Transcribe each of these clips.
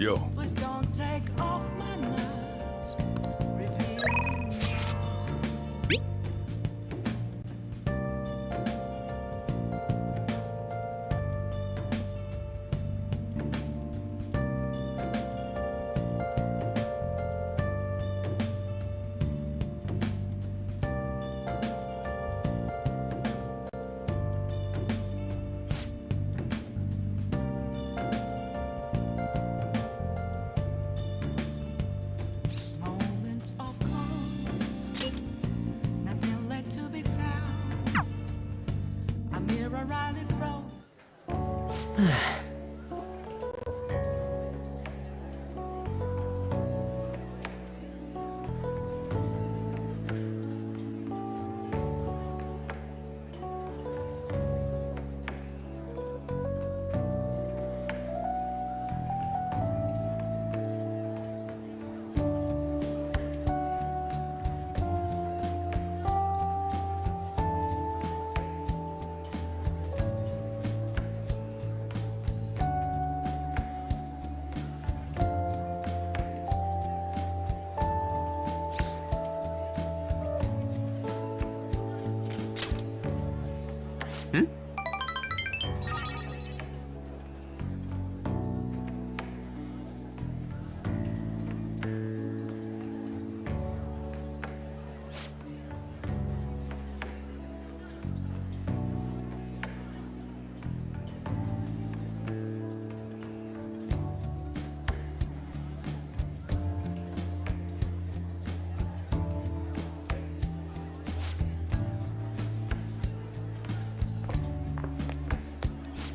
Yo. Please don't take off my nerves. Reveal me. Moments of calm, nothing left to be found. A mirror rightly froze.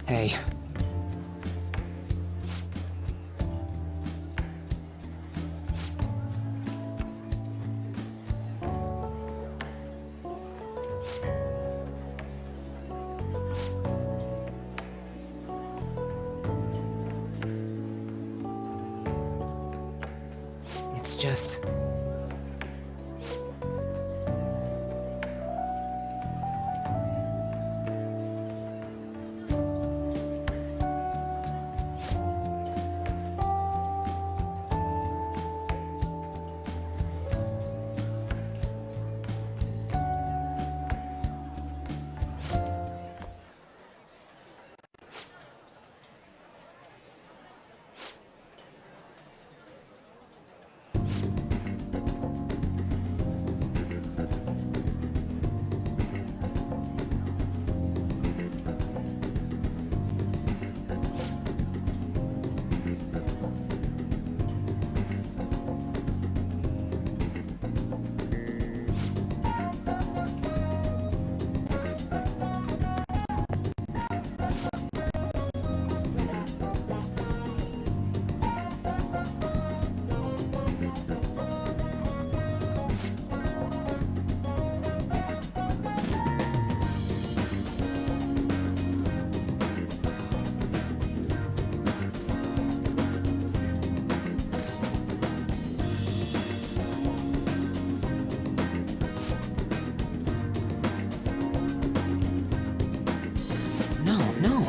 Hey. It's just... No.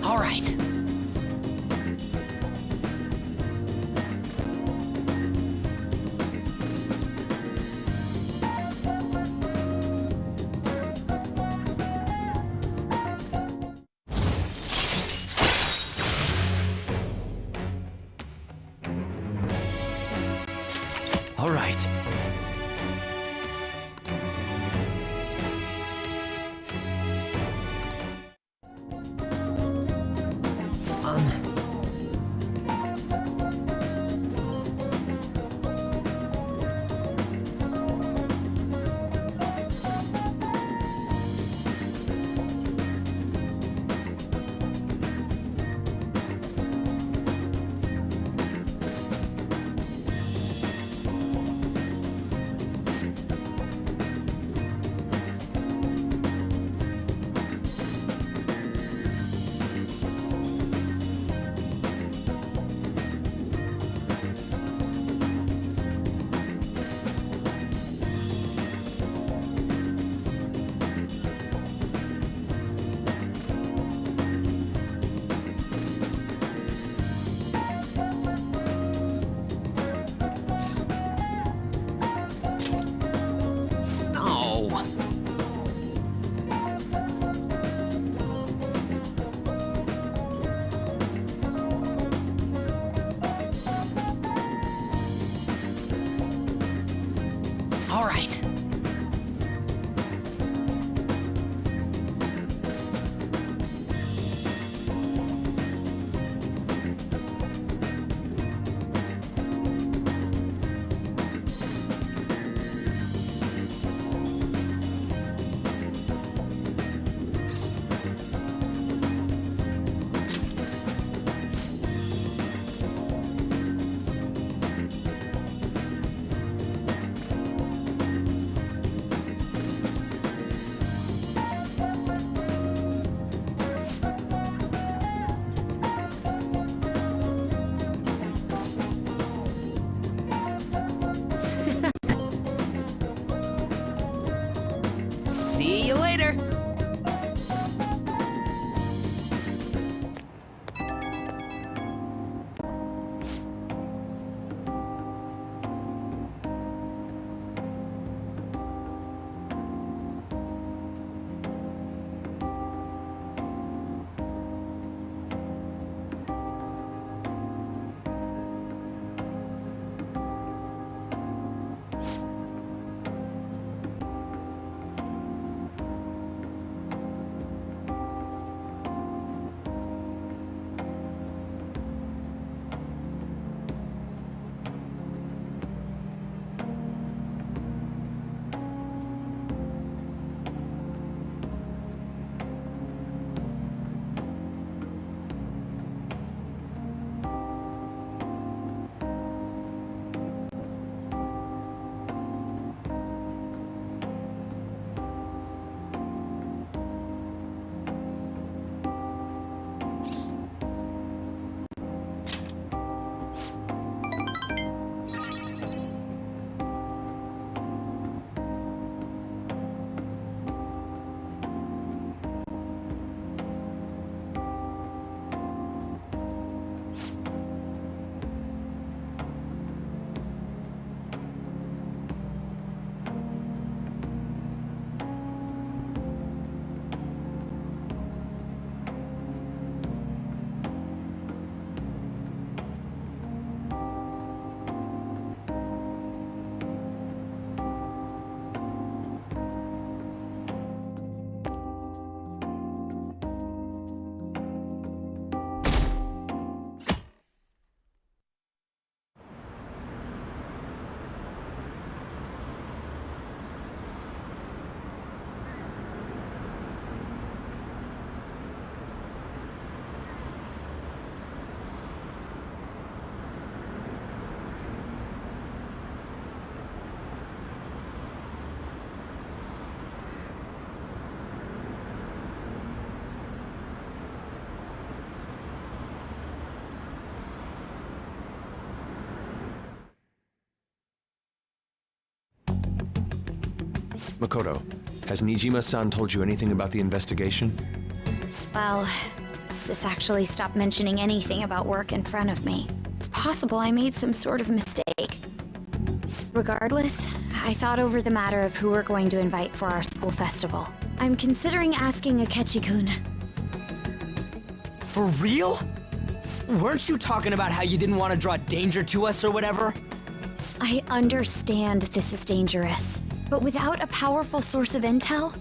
All right. right. No. All right. See you later. Makoto, has Nijima-san told you anything about the investigation? Well, Sis actually stopped mentioning anything about work in front of me. It's possible I made some sort of mistake. Regardless, I thought over the matter of who we're going to invite for our school festival. I'm considering asking Akechi-kun. For real? Weren't you talking about how you didn't want to draw danger to us or whatever? I understand this is dangerous, but without a powerful source of intel,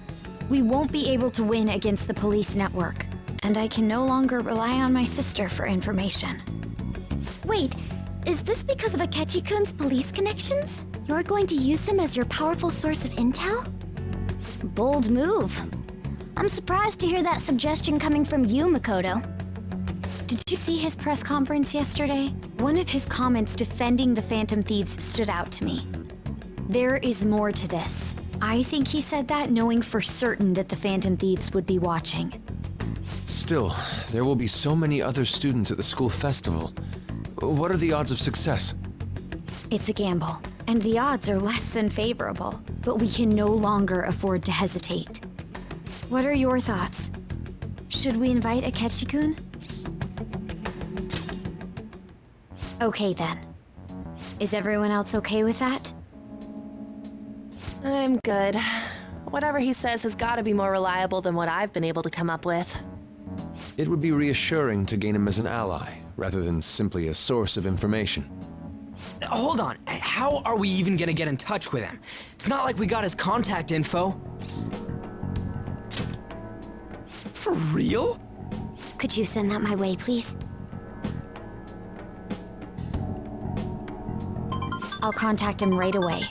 we won't be able to win against the police network. And I can no longer rely on my sister for information. Wait, is this because of Akechi-kun's police connections? You're going to use him as your powerful source of intel? Bold move. I'm surprised to hear that suggestion coming from you, Makoto. Did you see his press conference yesterday? One of his comments defending the Phantom Thieves stood out to me. There is more to this. I think he said that knowing for certain that the Phantom Thieves would be watching. Still, there will be so many other students at the school festival. What are the odds of success? It's a gamble, and the odds are less than favorable, but we can no longer afford to hesitate. What are your thoughts? Should we invite Akechi-kun? Okay then. Is everyone else okay with that? I'm good. Whatever he says has got to be more reliable than what I've been able to come up with. It would be reassuring to gain him as an ally, rather than simply a source of information. Hold on. How are we even gonna get in touch with him? It's not like we got his contact info. For real? Could you send that my way, please? I'll contact him right away.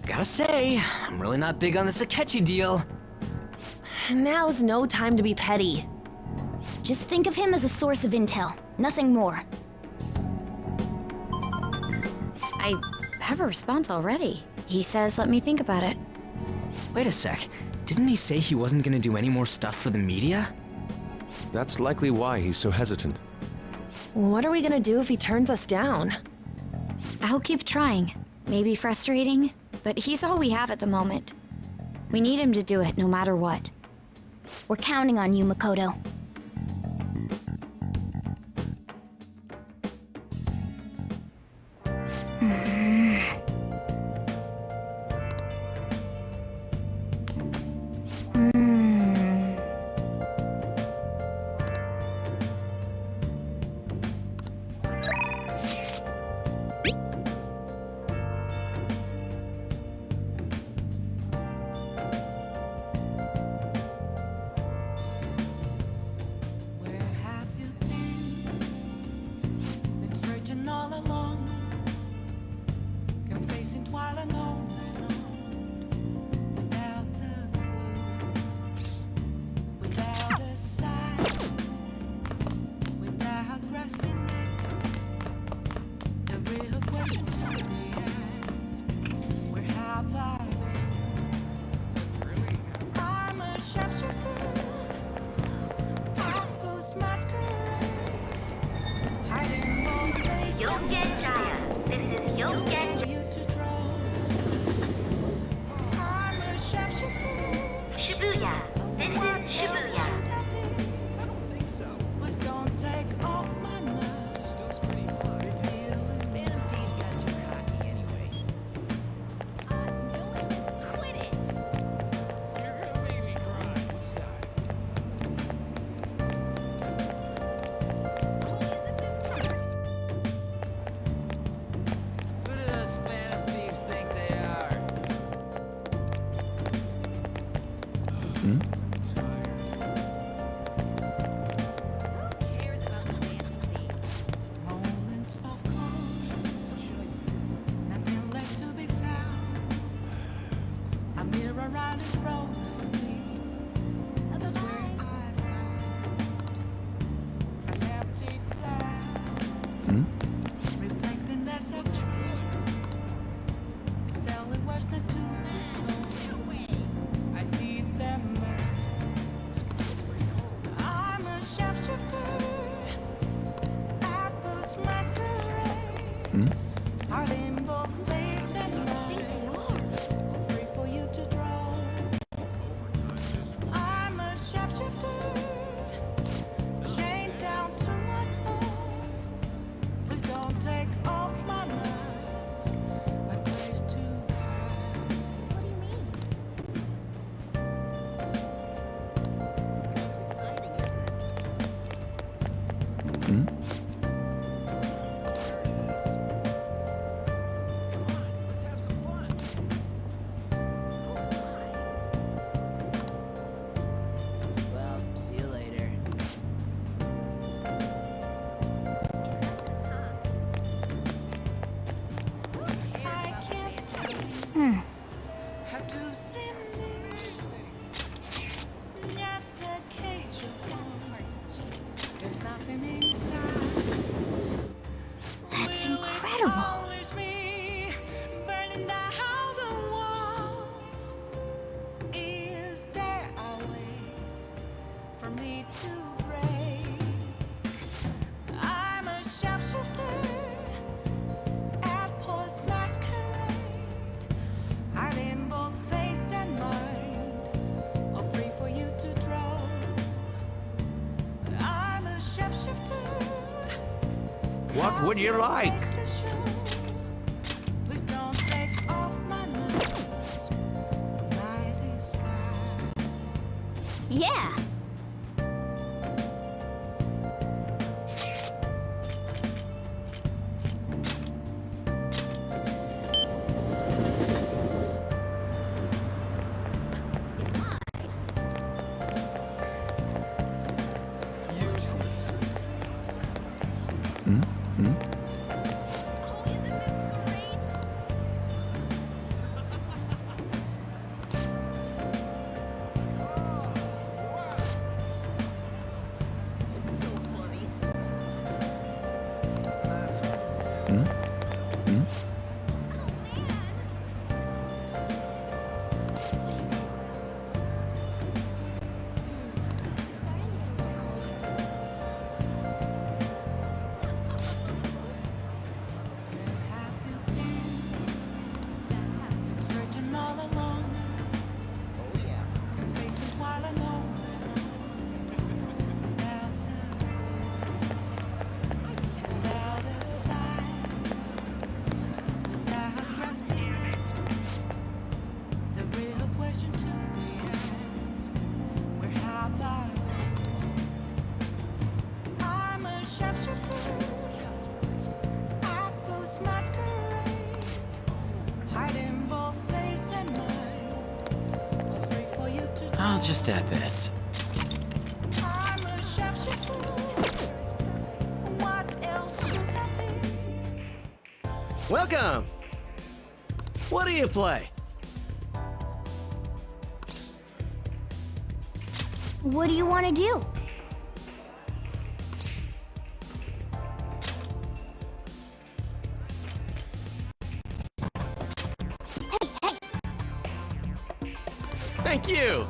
Gotta say, I'm really not big on this Akechi deal. Now's no time to be petty. Just think of him as a source of intel, nothing more. I have a response already. He says let me think about it. Wait a sec. Didn't he say he wasn't gonna do any more stuff for the media? That's likely why he's so hesitant. What are we gonna do if he turns us down? I'll keep trying. Maybe frustrating, but he's all we have at the moment. We need him to do it no matter what. We're counting on you, Makoto. Where have you been? Been searching all along, confessing while alone and on, without the clue, without a sign, without grasping it. The real question to be asked: where have I been? I'm a sharpshooter. Shibuya, this is Shibuya. Quit it! Who do those Phantom Thieves think they are? Hmm? Who cares about the Phantom Thieves? Moments of calm, nothing left to be found. A mirror right in front of me. That's where I found an empty glass, Hmm? reflecting that's so true. It's telling words not to be told. I need them mask. I'm a sharpshooter at those masquerades. Hmm? Are they in both face and line? Free for you to draw. I'm a sharpshooter, chained down to my core. Please don't take off my mask. My place to hide. What do you mean? Exciting, isn't it? Hmm? What would you like? Please don't take off my mask. Mighty sky. Yeah. Searching all along. Oh yeah. Can face it while I'm on. Without a sign. Without your spirit. The real question to be asked. Where have I been? I'm a sharpshooter. Outpost masquerade. Hiding both face and mind. All free for you to I'll just add this. I'm a sharpshooter. What else could I be? Welcome! What do you play? What do you want to do? Thank you!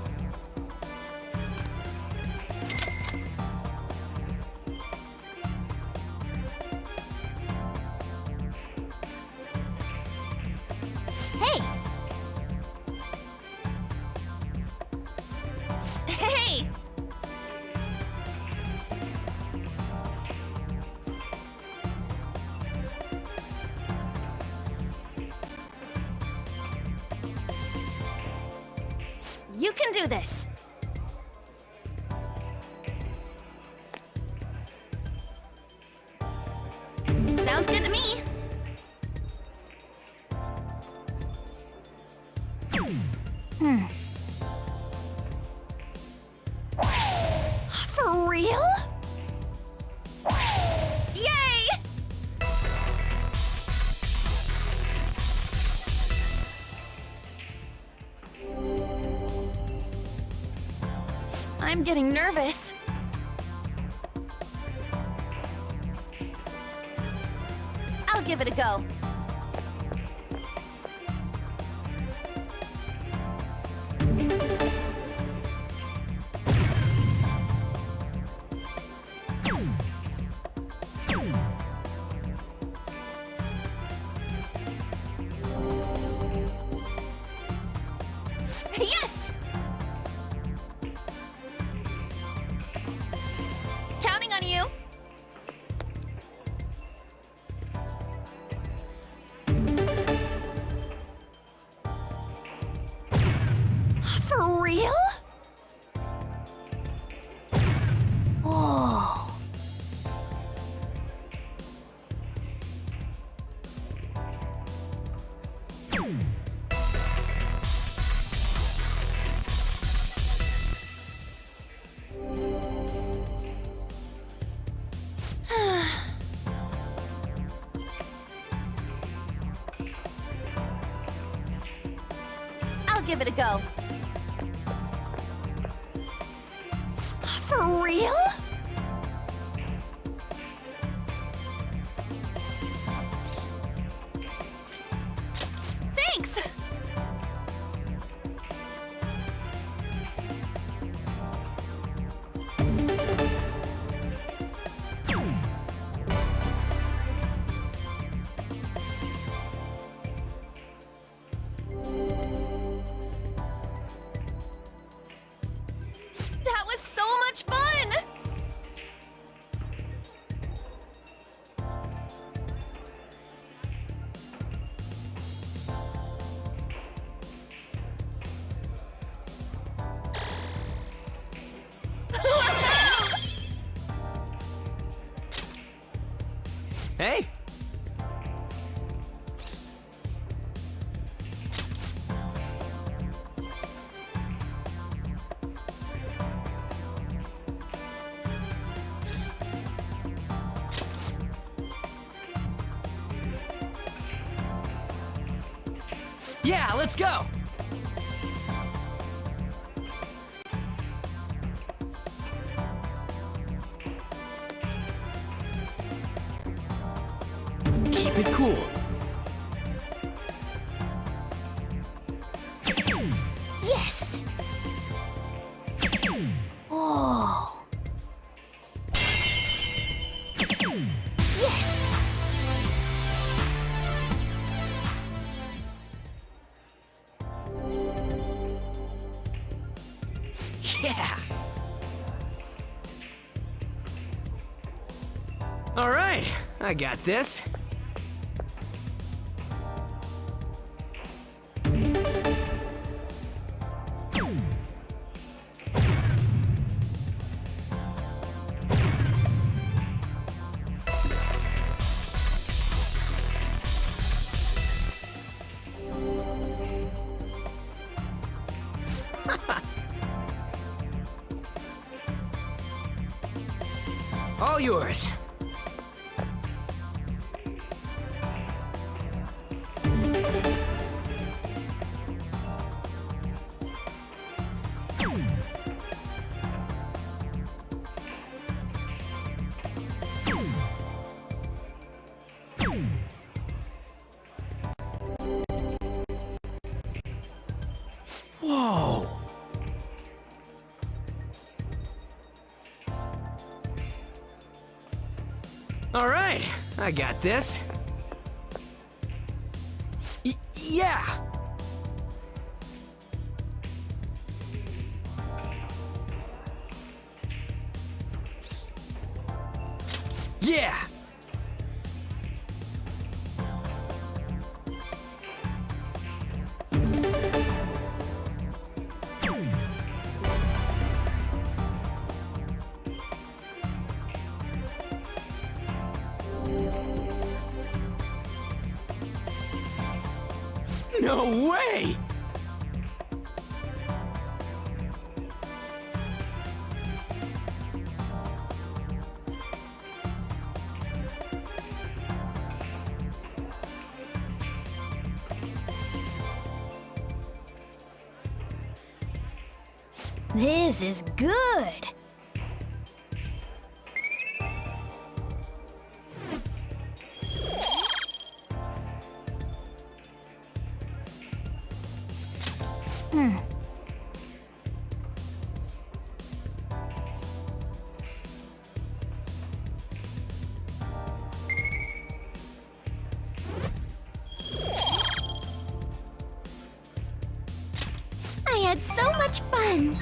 Hey! Hey! You can do this. Sounds good to me. For real? Yay! I'm getting nervous. I'll give it a go. Yes! Counting on you. For real? Whoa. I'll give it a go. For real? Thanks! That was so much fun! Hey! Yeah, let's go! Keep it cool. Yes! Whoa! Yes! Yeah! All right, I got this. All yours. Whoa! All right, I got this. Yeah! Yeah! No way! This is good! I had so much fun!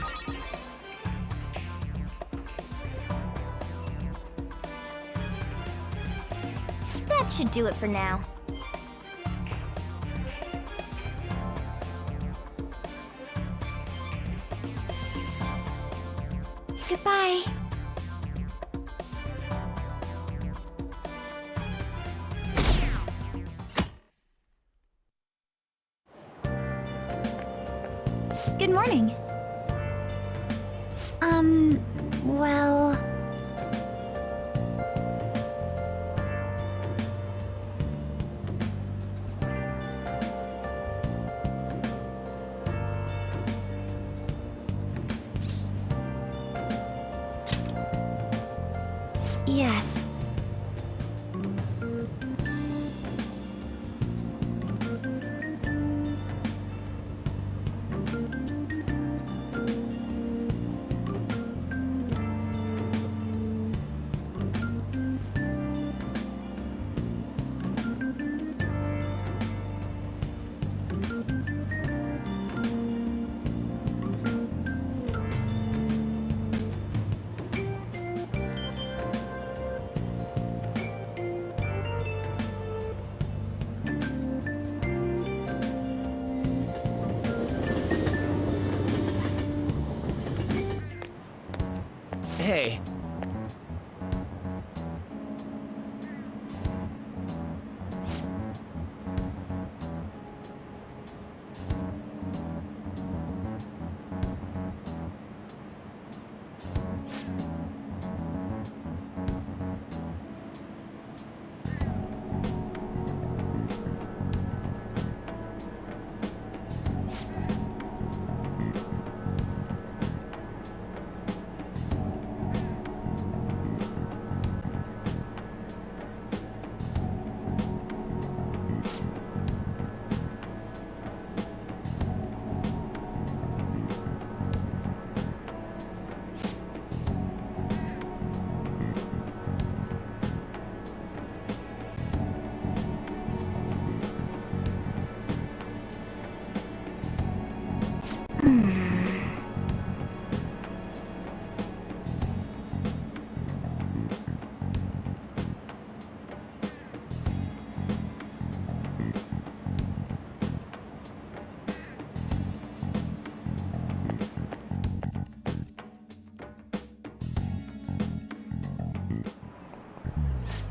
That should do it for now. Goodbye. Good morning. Well... Yes. Hey.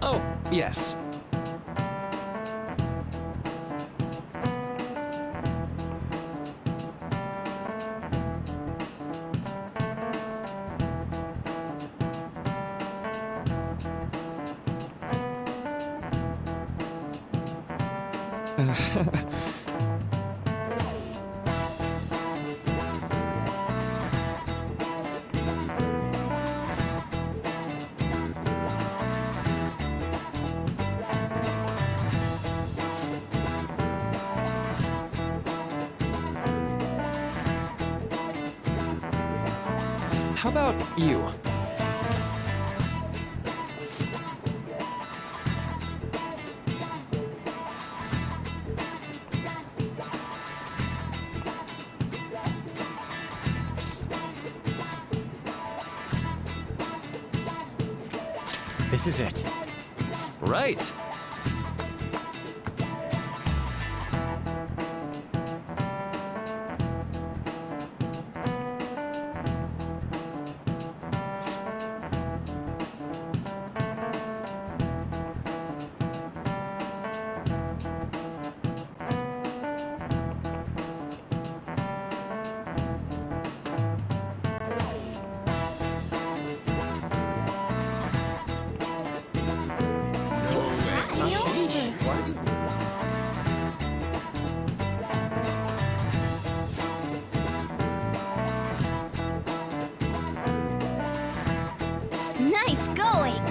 Oh, yes. How about you? This is it. Right. Nice going!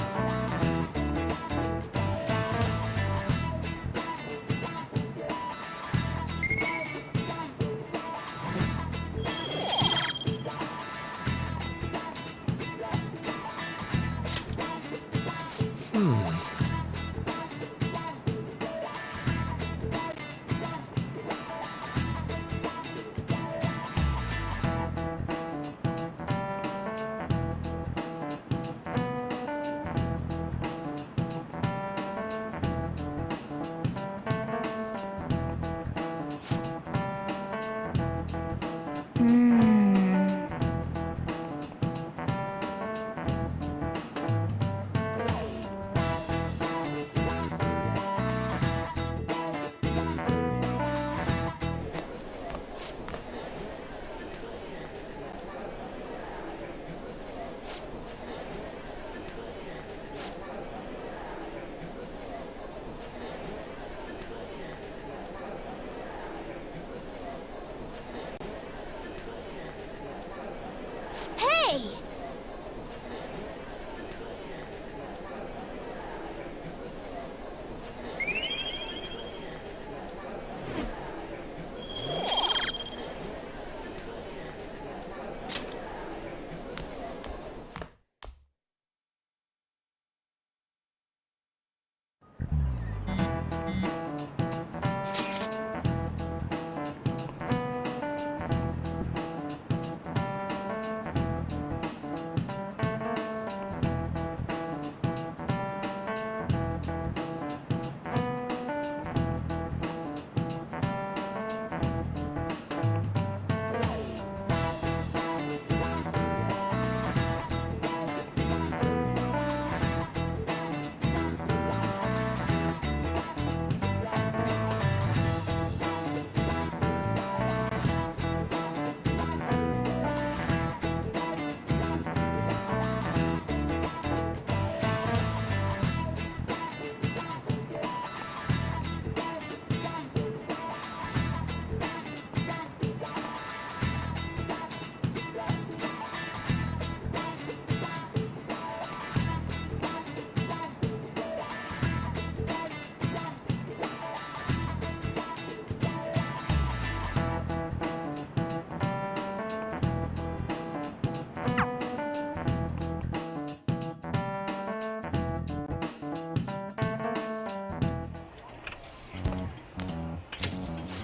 Hey!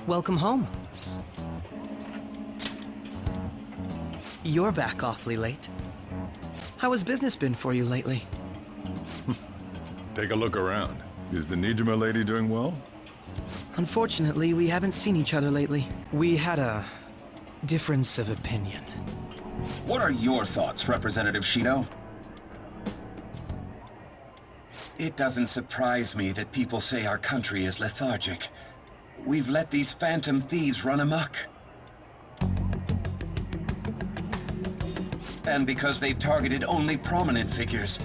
Welcome home. You're back awfully late. How has business been for you lately? Take a look around. Is the Nijima lady doing well? Unfortunately, we haven't seen each other lately. We had a difference of opinion. What are your thoughts, Representative Shido? It doesn't surprise me that people say our country is lethargic. We've let these Phantom Thieves run amok. And because they've targeted only prominent figures,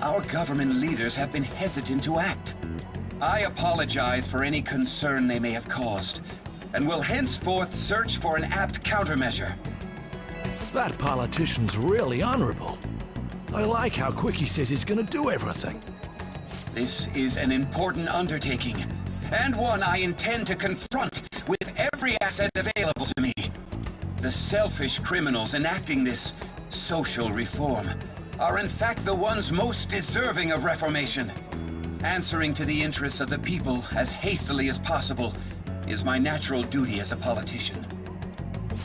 our government leaders have been hesitant to act. I apologize for any concern they may have caused, and will henceforth search for an apt countermeasure. That politician's really honorable. I like how quick he says he's gonna do everything. This is an important undertaking, and one I intend to confront with every asset available to me. The selfish criminals enacting this social reform are in fact the ones most deserving of reformation. Answering to the interests of the people as hastily as possible is my natural duty as a politician.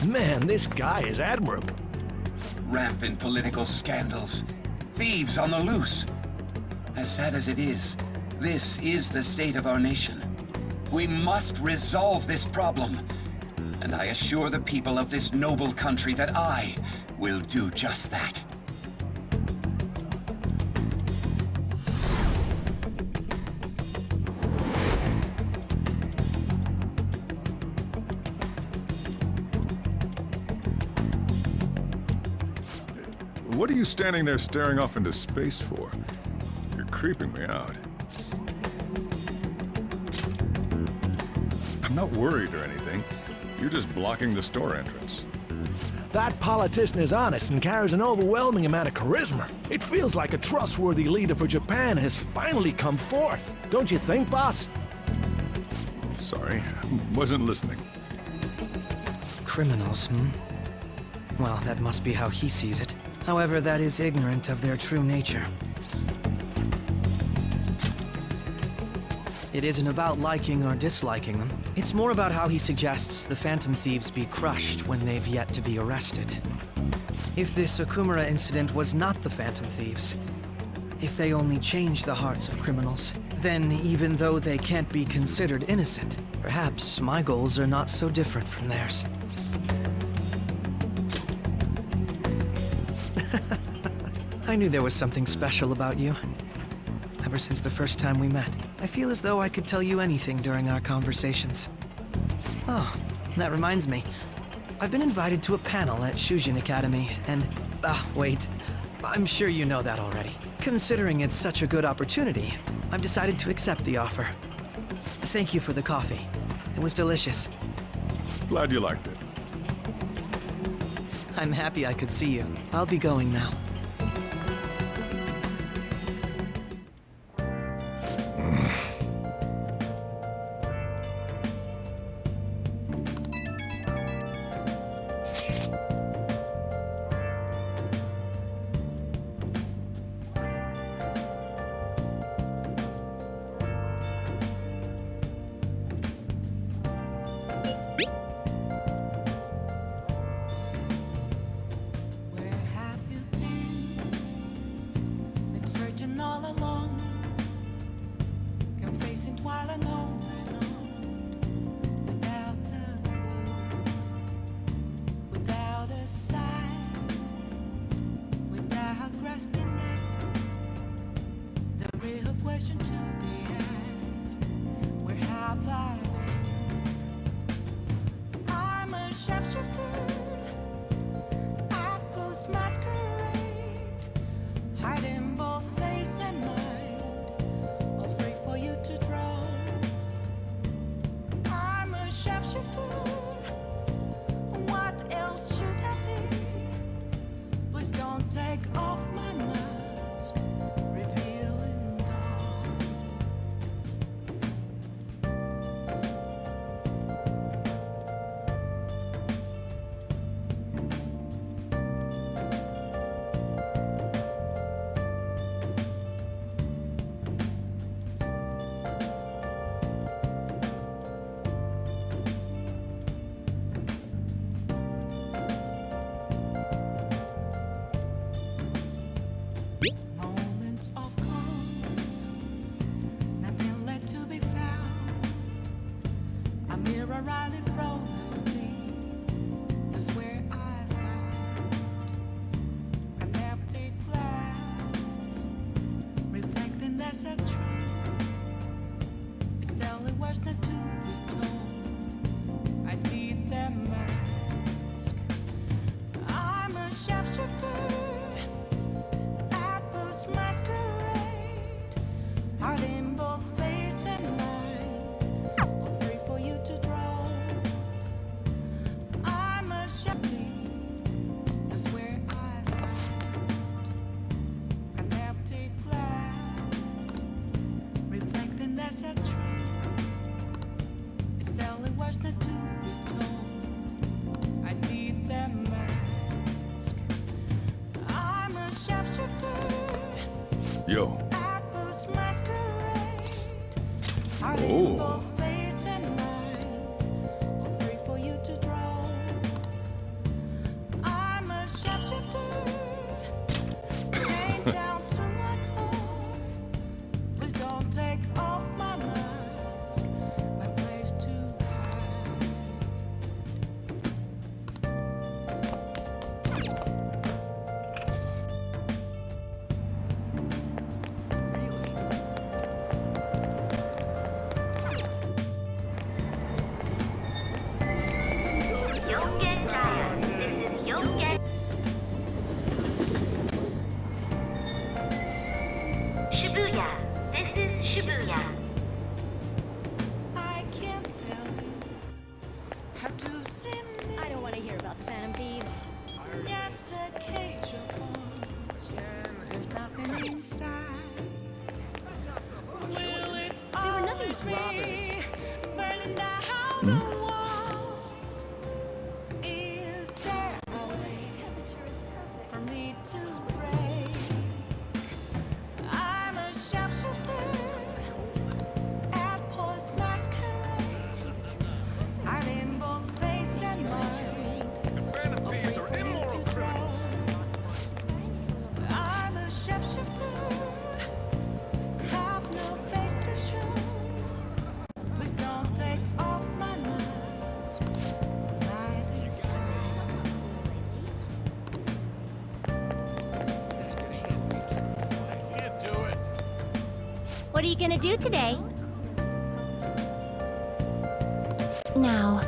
Man, this guy is admirable. Rampant political scandals, thieves on the loose. As sad as it is, this is the state of our nation. We must resolve this problem, and I assure the people of this noble country that I will do just that. What are you standing there staring off into space for? You're creeping me out. I'm not worried or anything. You're just blocking the store entrance. That politician is honest and carries an overwhelming amount of charisma. It feels like a trustworthy leader for Japan has finally come forth. Don't you think, boss? Sorry, wasn't listening. Criminals, Well, that must be how he sees it. However, that is ignorant of their true nature. It isn't about liking or disliking them. It's more about how he suggests the Phantom Thieves be crushed when they've yet to be arrested. If this Okumura incident was not the Phantom Thieves, if they only change the hearts of criminals, then even though they can't be considered innocent, perhaps my goals are not so different from theirs. I knew there was something special about you. Ever since the first time we met, I feel as though I could tell you anything during our conversations. Oh, that reminds me. I've been invited to a panel at Shujin Academy, and... wait. I'm sure you know that already. Considering it's such a good opportunity, I've decided to accept the offer. Thank you for the coffee. It was delicious. Glad you liked it. I'm happy I could see you. I'll be going now. Where have you been? Been searching all along, confessing while alone and on, without a clue, without a sign, without grasping it. The real question to be asked: where have I been? I'm a sharpshooter. Masquerade, hiding both face and mind, all free for you to draw. I'm a sharpshooter. What else should I be? Please don't take off my mask, revealing dawn. Moments of calm, nothing left to be found. A mirror right in front of me, that's where I found an empty glass, reflecting as a Yo. Atlas masquerade. Our Oh. rainbow face and mind, all free for you to draw. I'm a shapeshifter, chained down to my core. Please don't take off my mask, my place to hide. Shibuya. This is Shibuya. I can't tell you how to see me. I don't want to hear about the Phantom Thieves. Yes, a cage of bones. There's nothing inside. Will it They were nothing always but robbers. be burning down the walls? Is there a way for me to break? I'm a shapeshifter at Post Masquerade. I'm in both face and mind. Phantom Thieves are immoral criminals. I'm a shapeshifter, have no face to show. Please don't take off my mask, my disguise. Can't do it. What are you gonna do today? Now.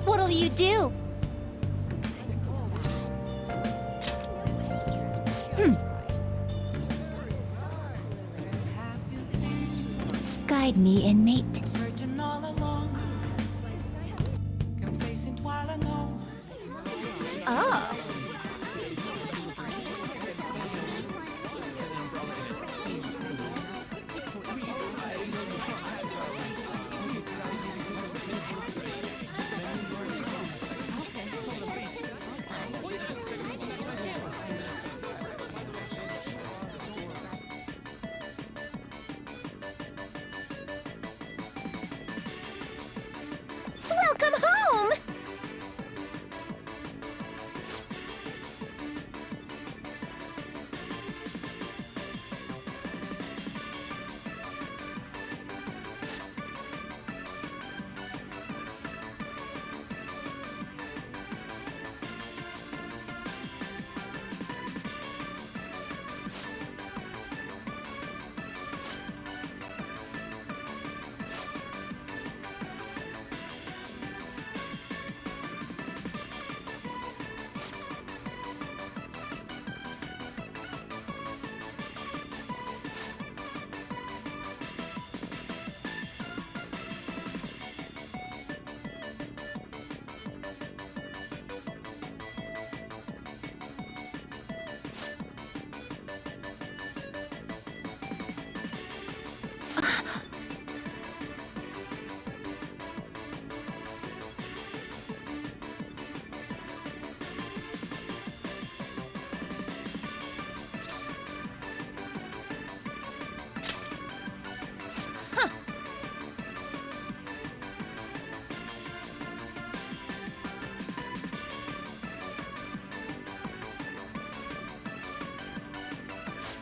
What'll you do? Guide me, inmate. Searching all along, confessing while I know. Oh. Welcome home!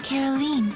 Caroline.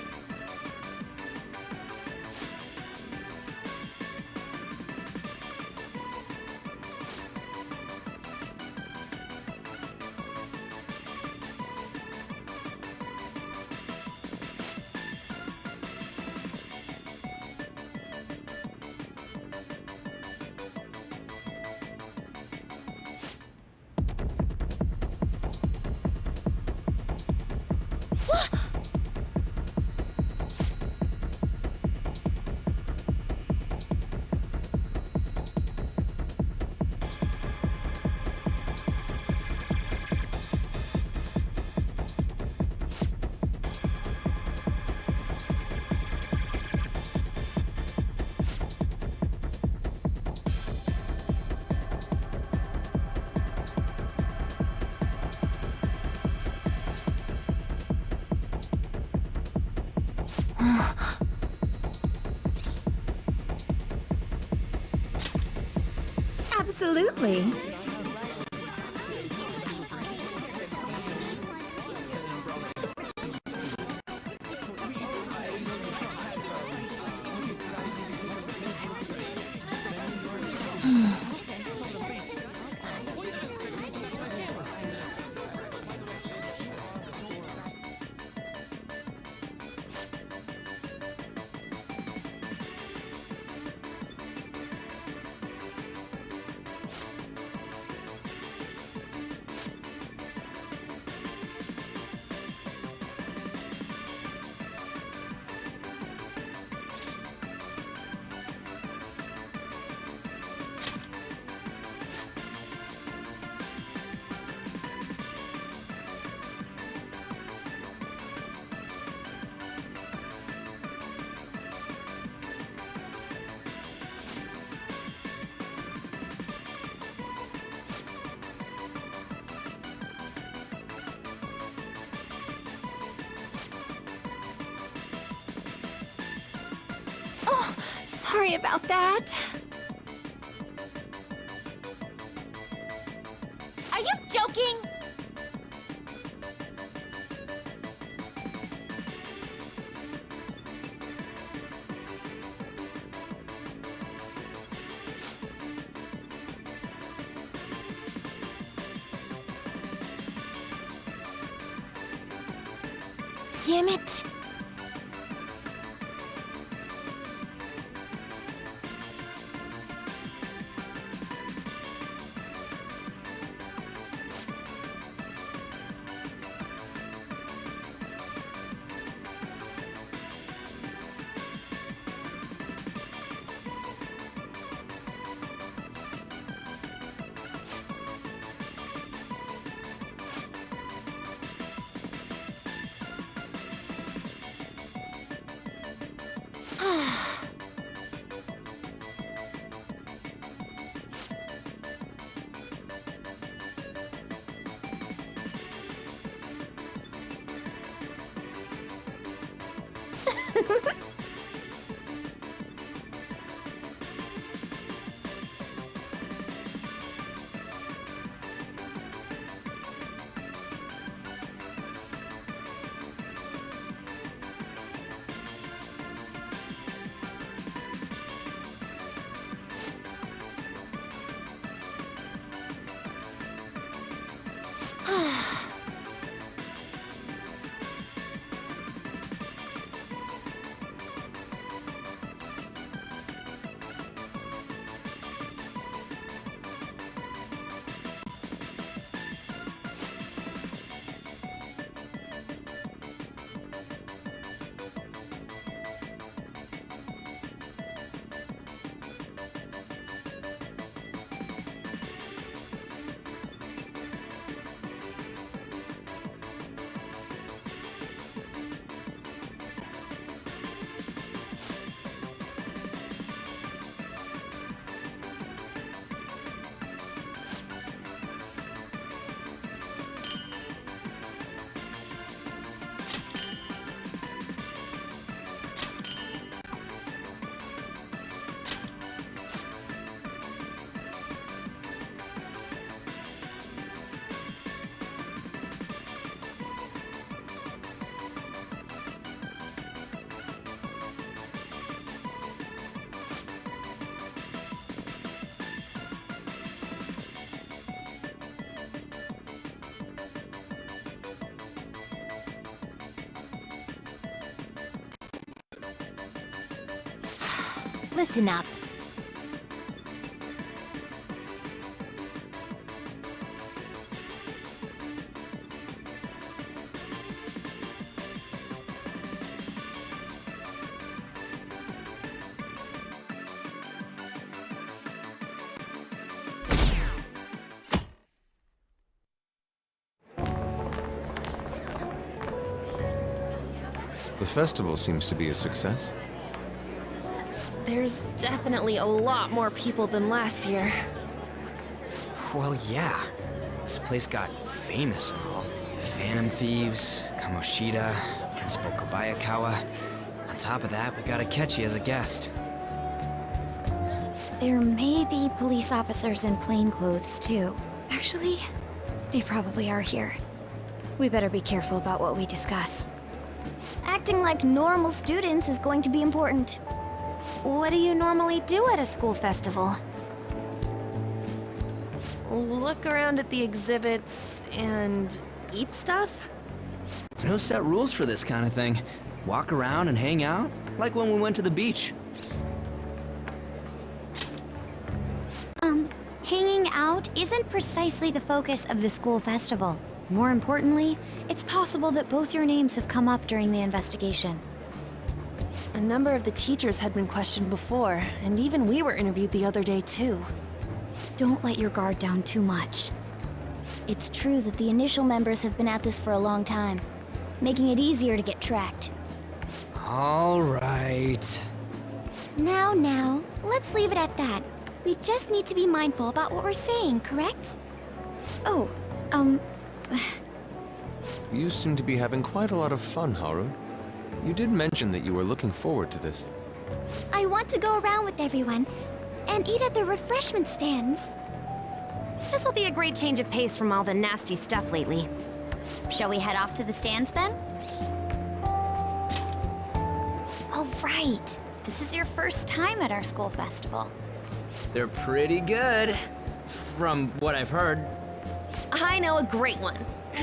Absolutely. Sorry about that. Are you joking? Damn it. Listen up. The festival seems to be a success. There's definitely a lot more people than last year. Well, yeah. This place got famous and all. Phantom Thieves, Kamoshida, Principal Kobayakawa. Not top of that, we got Akechi as a guest. There may be police officers in plainclothes, too. Actually, they probably are here. We better be careful about what we discuss. Acting like normal students is going to be important. What do you normally do at a school festival? Look around at the exhibits and eat stuff? No set rules for this kind of thing. Walk around and hang out, like when we went to the beach. Hanging out isn't precisely the focus of the school festival. More importantly, it's possible that both your names have come up during the investigation. A number of the teachers had been questioned before, and even we were interviewed the other day too. Don't let your guard down too much. It's true that the initial members have been at this for a long time, making it easier to get tracked. All right. Now, let's leave it at that. We just need to be mindful about what we're saying, correct? Oh, You seem to be having quite a lot of fun, Haru. You did mention that you were looking forward to this. I want to go around with everyone and eat at the refreshment stands. this'll be a great change of pace from all the nasty stuff lately. Shall we head off to the stands then? Oh, right. This is your first time at our school festival. They're pretty good, from what I've heard. I know a great one.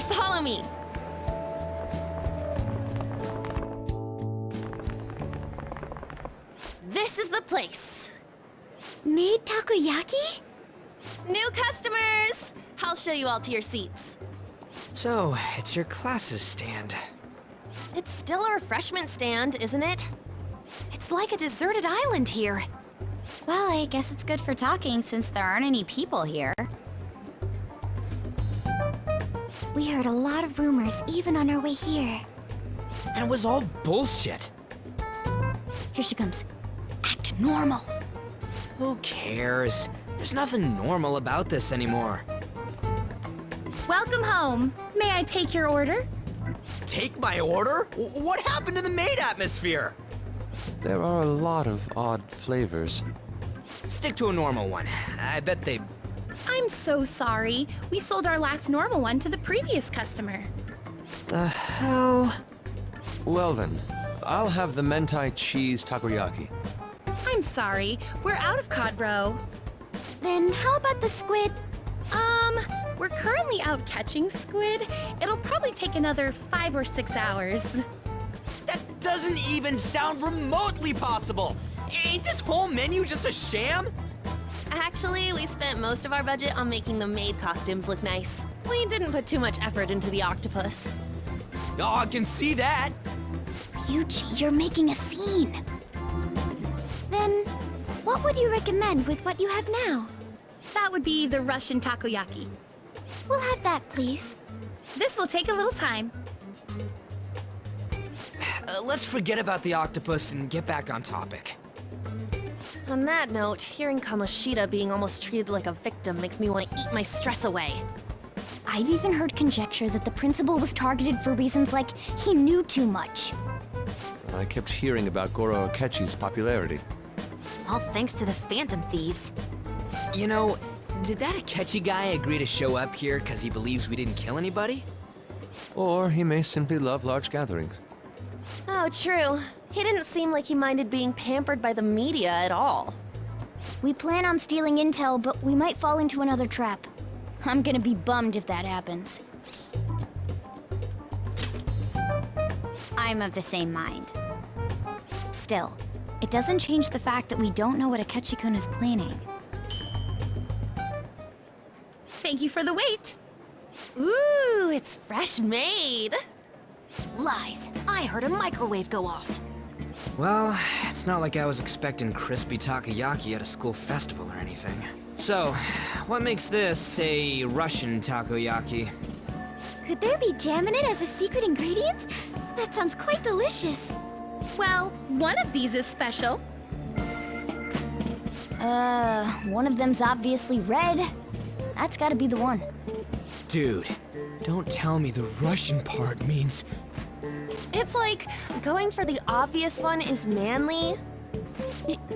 Follow me. This is the place. Made takoyaki? New customers! I'll show you all to your seats. So, it's your class's stand. It's still a refreshment stand, isn't it? It's like a deserted island here. Well, I guess it's good for talking since there aren't any people here. We heard a lot of rumors even on our way here. And it was all bullshit. Here she comes. Act normal. Who cares? There's nothing normal about this anymore. Welcome home. May I take your order? Take my order? What happened to the maid atmosphere? There are a lot of odd flavors. Stick to a normal one. I bet they... I'm so sorry. We sold our last normal one to the previous customer. The hell? Well then, I'll have the mentai cheese takoyaki. I'm sorry. We're out of cod roe. Then how about the squid? We're currently out catching squid. It'll probably take another 5 or 6 hours. That doesn't even sound remotely possible! Ain't this whole menu just a sham? Actually, we spent most of our budget on making the maid costumes look nice. We didn't put too much effort into the octopus. Oh, I can see that! Ryuji, you're making a scene. Then, what would you recommend with what you have now? That would be the Russian takoyaki. We'll have that, please. This will take a little time. Let's forget about the octopus and get back on topic. On that note, hearing Kamoshida being almost treated like a victim makes me want to eat my stress away. I've even heard conjecture that the principal was targeted for reasons like he knew too much. I kept hearing about Goro Akechi's popularity. All thanks to the Phantom Thieves. You know, did that Akechi guy agree to show up here because he believes we didn't kill anybody? Or he may simply love large gatherings. Oh, true. He didn't seem like he minded being pampered by the media at all. We plan on stealing intel, but we might fall into another trap. I'm gonna be bummed if that happens. I'm of the same mind. Still, it doesn't change the fact that we don't know what Akechi-kun is planning. Thank you for the wait. Ooh, it's fresh made. Lies. I heard a microwave go off. Well, it's not like I was expecting crispy takoyaki at a school festival or anything. So, what makes this a Russian takoyaki? Could there be jam in it as a secret ingredient? That sounds quite delicious. Well, one of these is special. One of them's obviously red. That's gotta be the one. Dude, don't tell me the Russian part means It's like going for the obvious one is manly.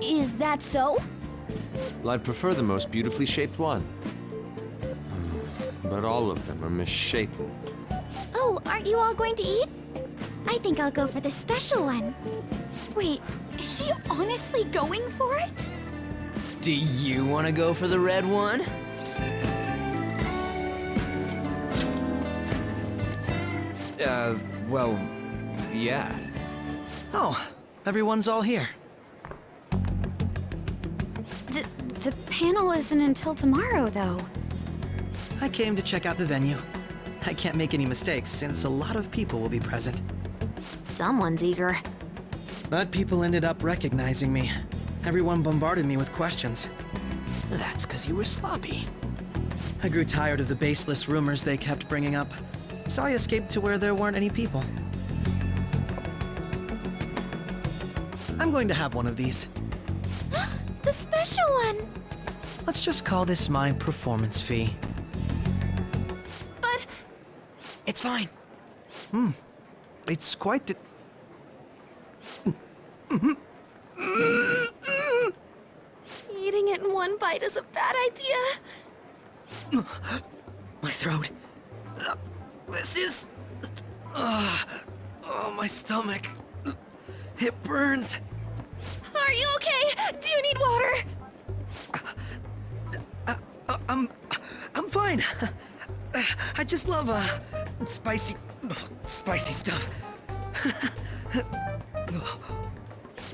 Is that so? Well, I'd prefer the most beautifully shaped one. But all of them are misshapen. Oh, aren't you all going to eat? I think I'll go for the special one. Wait, is she honestly going for it? Do you want to go for the red one? Well, yeah. Oh, everyone's all here. The panel isn't until tomorrow, though. I came to check out the venue. I can't make any mistakes since a lot of people will be present. Someone's eager. But people ended up recognizing me. Everyone bombarded me with questions. That's because you were sloppy. I grew tired of the baseless rumors they kept bringing up, so I escaped to where there weren't any people. I'm going to have one of these. The special one! Let's just call this my performance fee. But It's fine. It's quite the... eating it in one bite is a bad idea. My throat. This is... oh, my stomach. It burns. Are you okay? Do you need water? I'm fine. I just love, spicy stuff.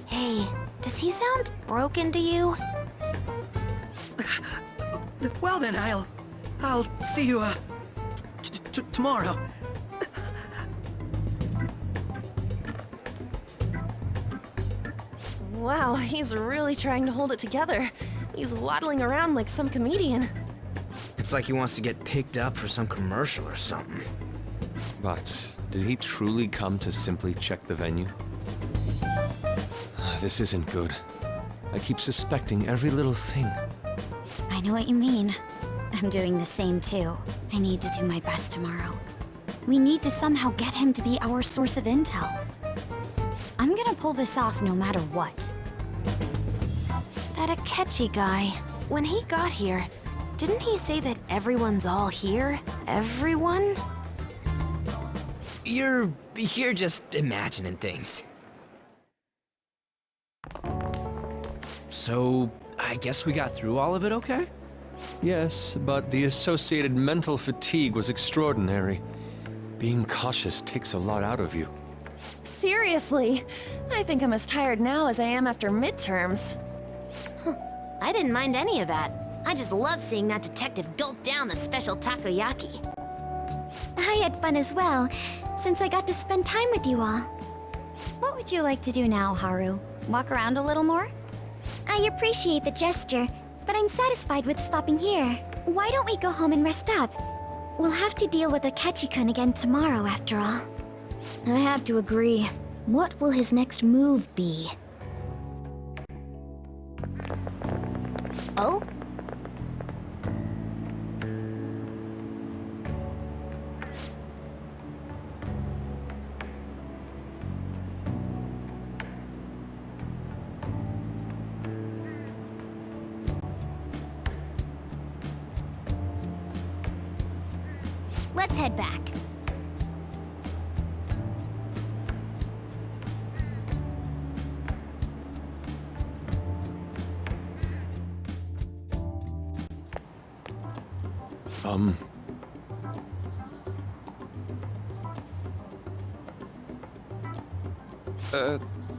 Hey, does he sound broken to you? Well then, I'll see you, tomorrow. Wow, he's really trying to hold it together. He's waddling around like some comedian. It's like he wants to get picked up for some commercial or something. But did he truly come to simply check the venue? This isn't good. I keep suspecting every little thing. I know what you mean. I'm doing the same too. I need to do my best tomorrow. We need to somehow get him to be our source of intel. I'm gonna pull this off no matter what. That Akechi guy, when he got here, didn't he say that everyone's all here? Everyone? You're just imagining things. So, I guess we got through all of it okay? Yes, but the associated mental fatigue was extraordinary. Being cautious takes a lot out of you. Seriously, I think I'm as tired now as I am after midterms. I didn't mind any of that. I just love seeing that detective gulp down the special takoyaki. I had fun as well, since I got to spend time with you all. What would you like to do now, Haru? Walk around a little more? I appreciate the gesture, but I'm satisfied with stopping here. Why don't we go home and rest up? We'll have to deal with Akechi-kun again tomorrow, after all. I have to agree. What will his next move be? Oh? Let's head back.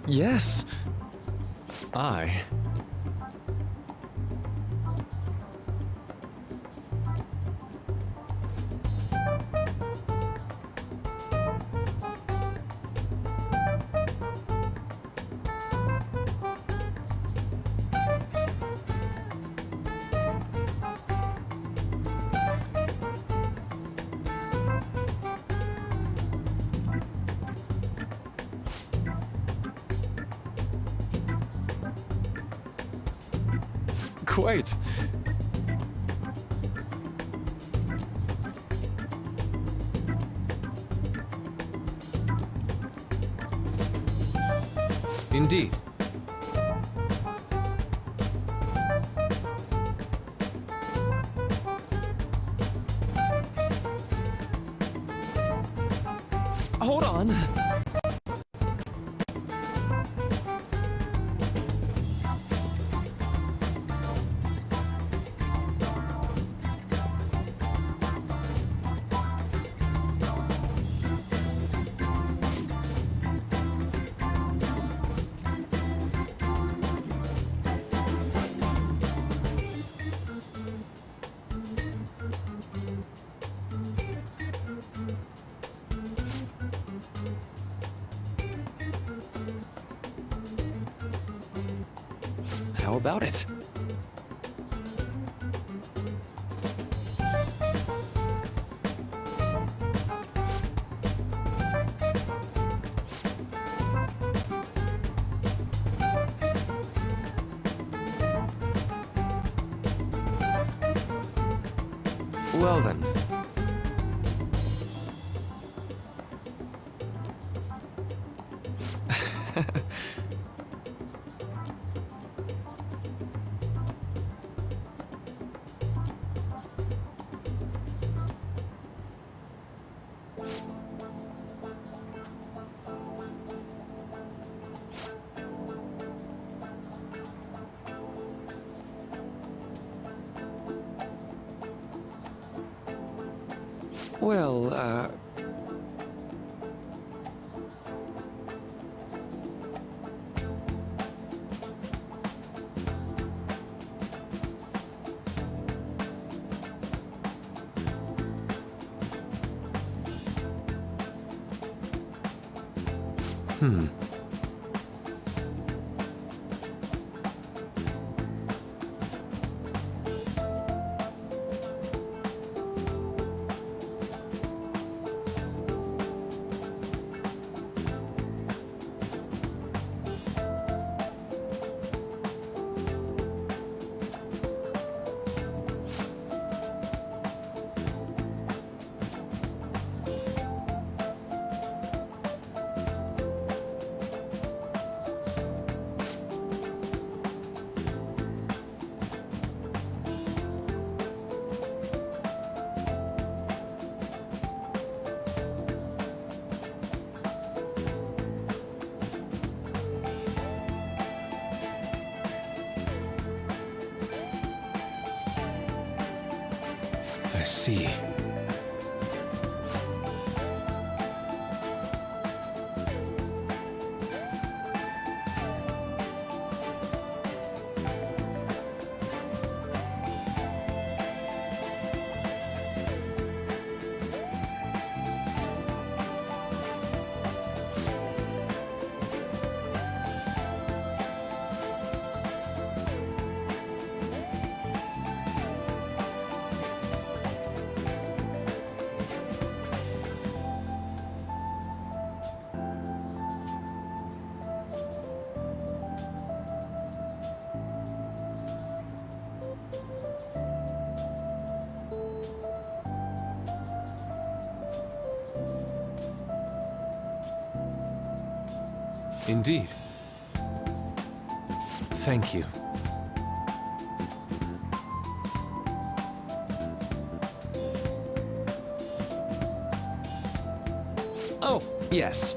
Yes. Quite. Indeed. Hold on. How about it? Well then. Well, I see. Indeed. Thank you. Oh, yes.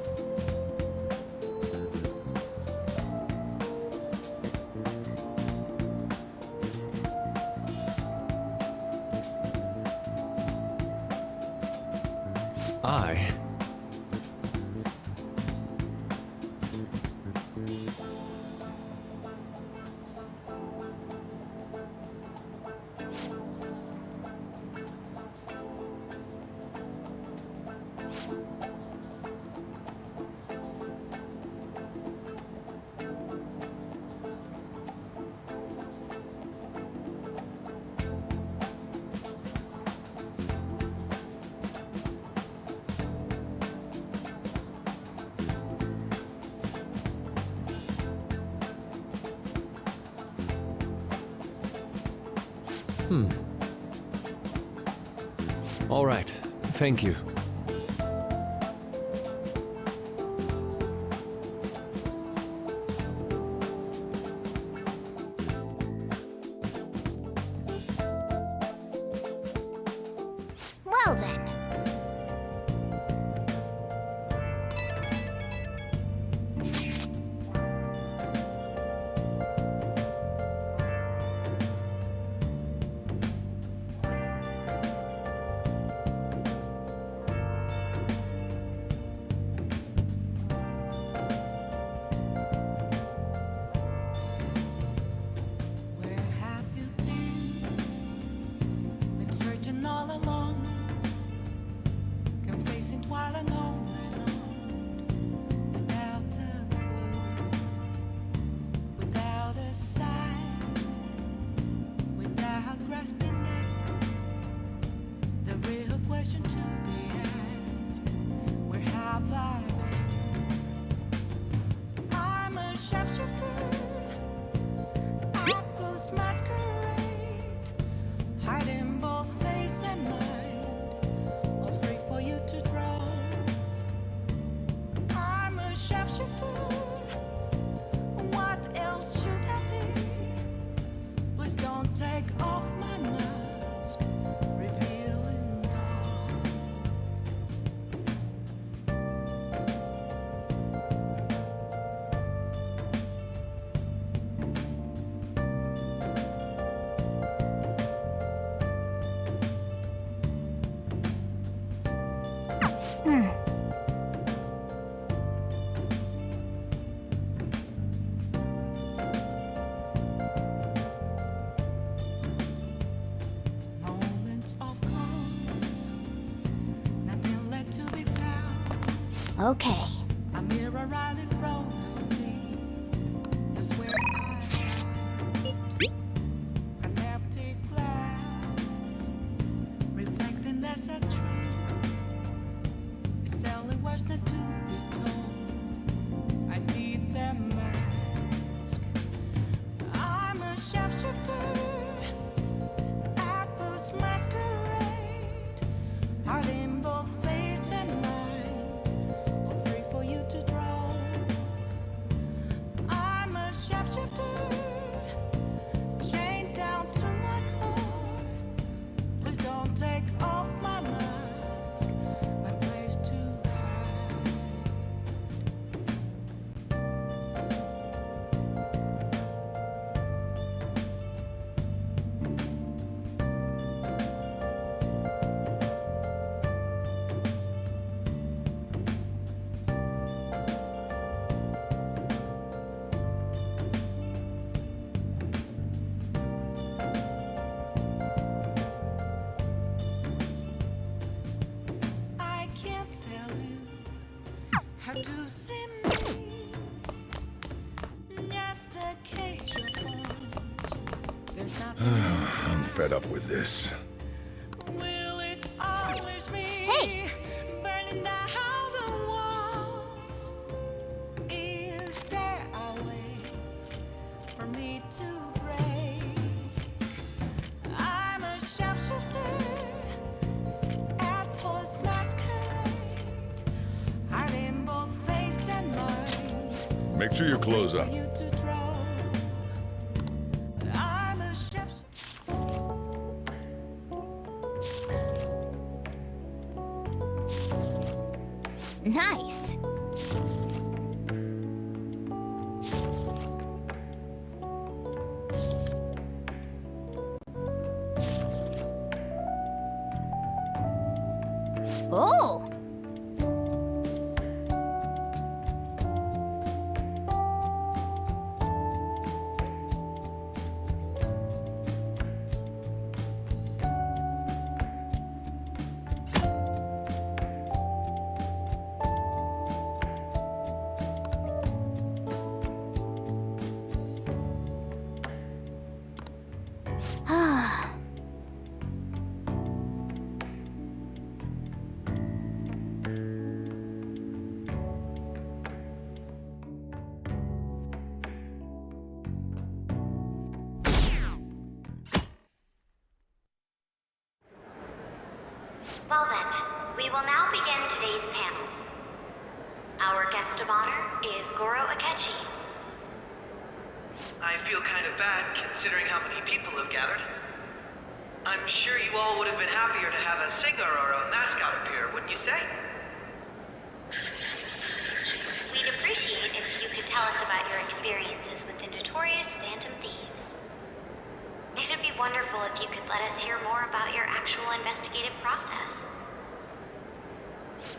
All right. Thank you. Well then. Where have you been? Been searching all along, confessing while alone and on, without a clue, without a sign, without grasping it. The real question to be asked: where have I been? I'm a sharpshooter. Apples masquerade, hiding both face and mind, all free for you to draw. I'm a sharpshooter. What else should I be? Please don't take off my mask, revealing dawn. Moments of calm, nothing left to be found. Okay. A mirror right in front of me. That's where I hide. An empty glass, reflecting as a tree. It's telling words not to be told. I need that mask. I'm a sharpshooter. Apples masquerade, hiding both face and mind, all free for you to draw. I'm a sharpshooter, chained down to my core. Please don't take off my mask, my place to hide. I can't tell you how to see me. Just a cage of bones. There's nothing else. I'm fed up with this. Will it always be Hey! burning down the walls? Is there a way for me to break? I'm a sharpshooter. Apples masquerade, hiding both face and mind. Make sure you close up. For you to draw. I'm a sharpshooter. Nice. Oh! Ah. Well then, we will now begin today's panel. Our guest of honor is Goro Akechi. I feel kind of bad considering how many people have gathered. I'm sure you all would have been happier to have a singer or a mascot appear, wouldn't you say? We'd appreciate if you could tell us about your experiences with the notorious Phantom Thieves. It'd be wonderful if you could let us hear more about your actual investigative process.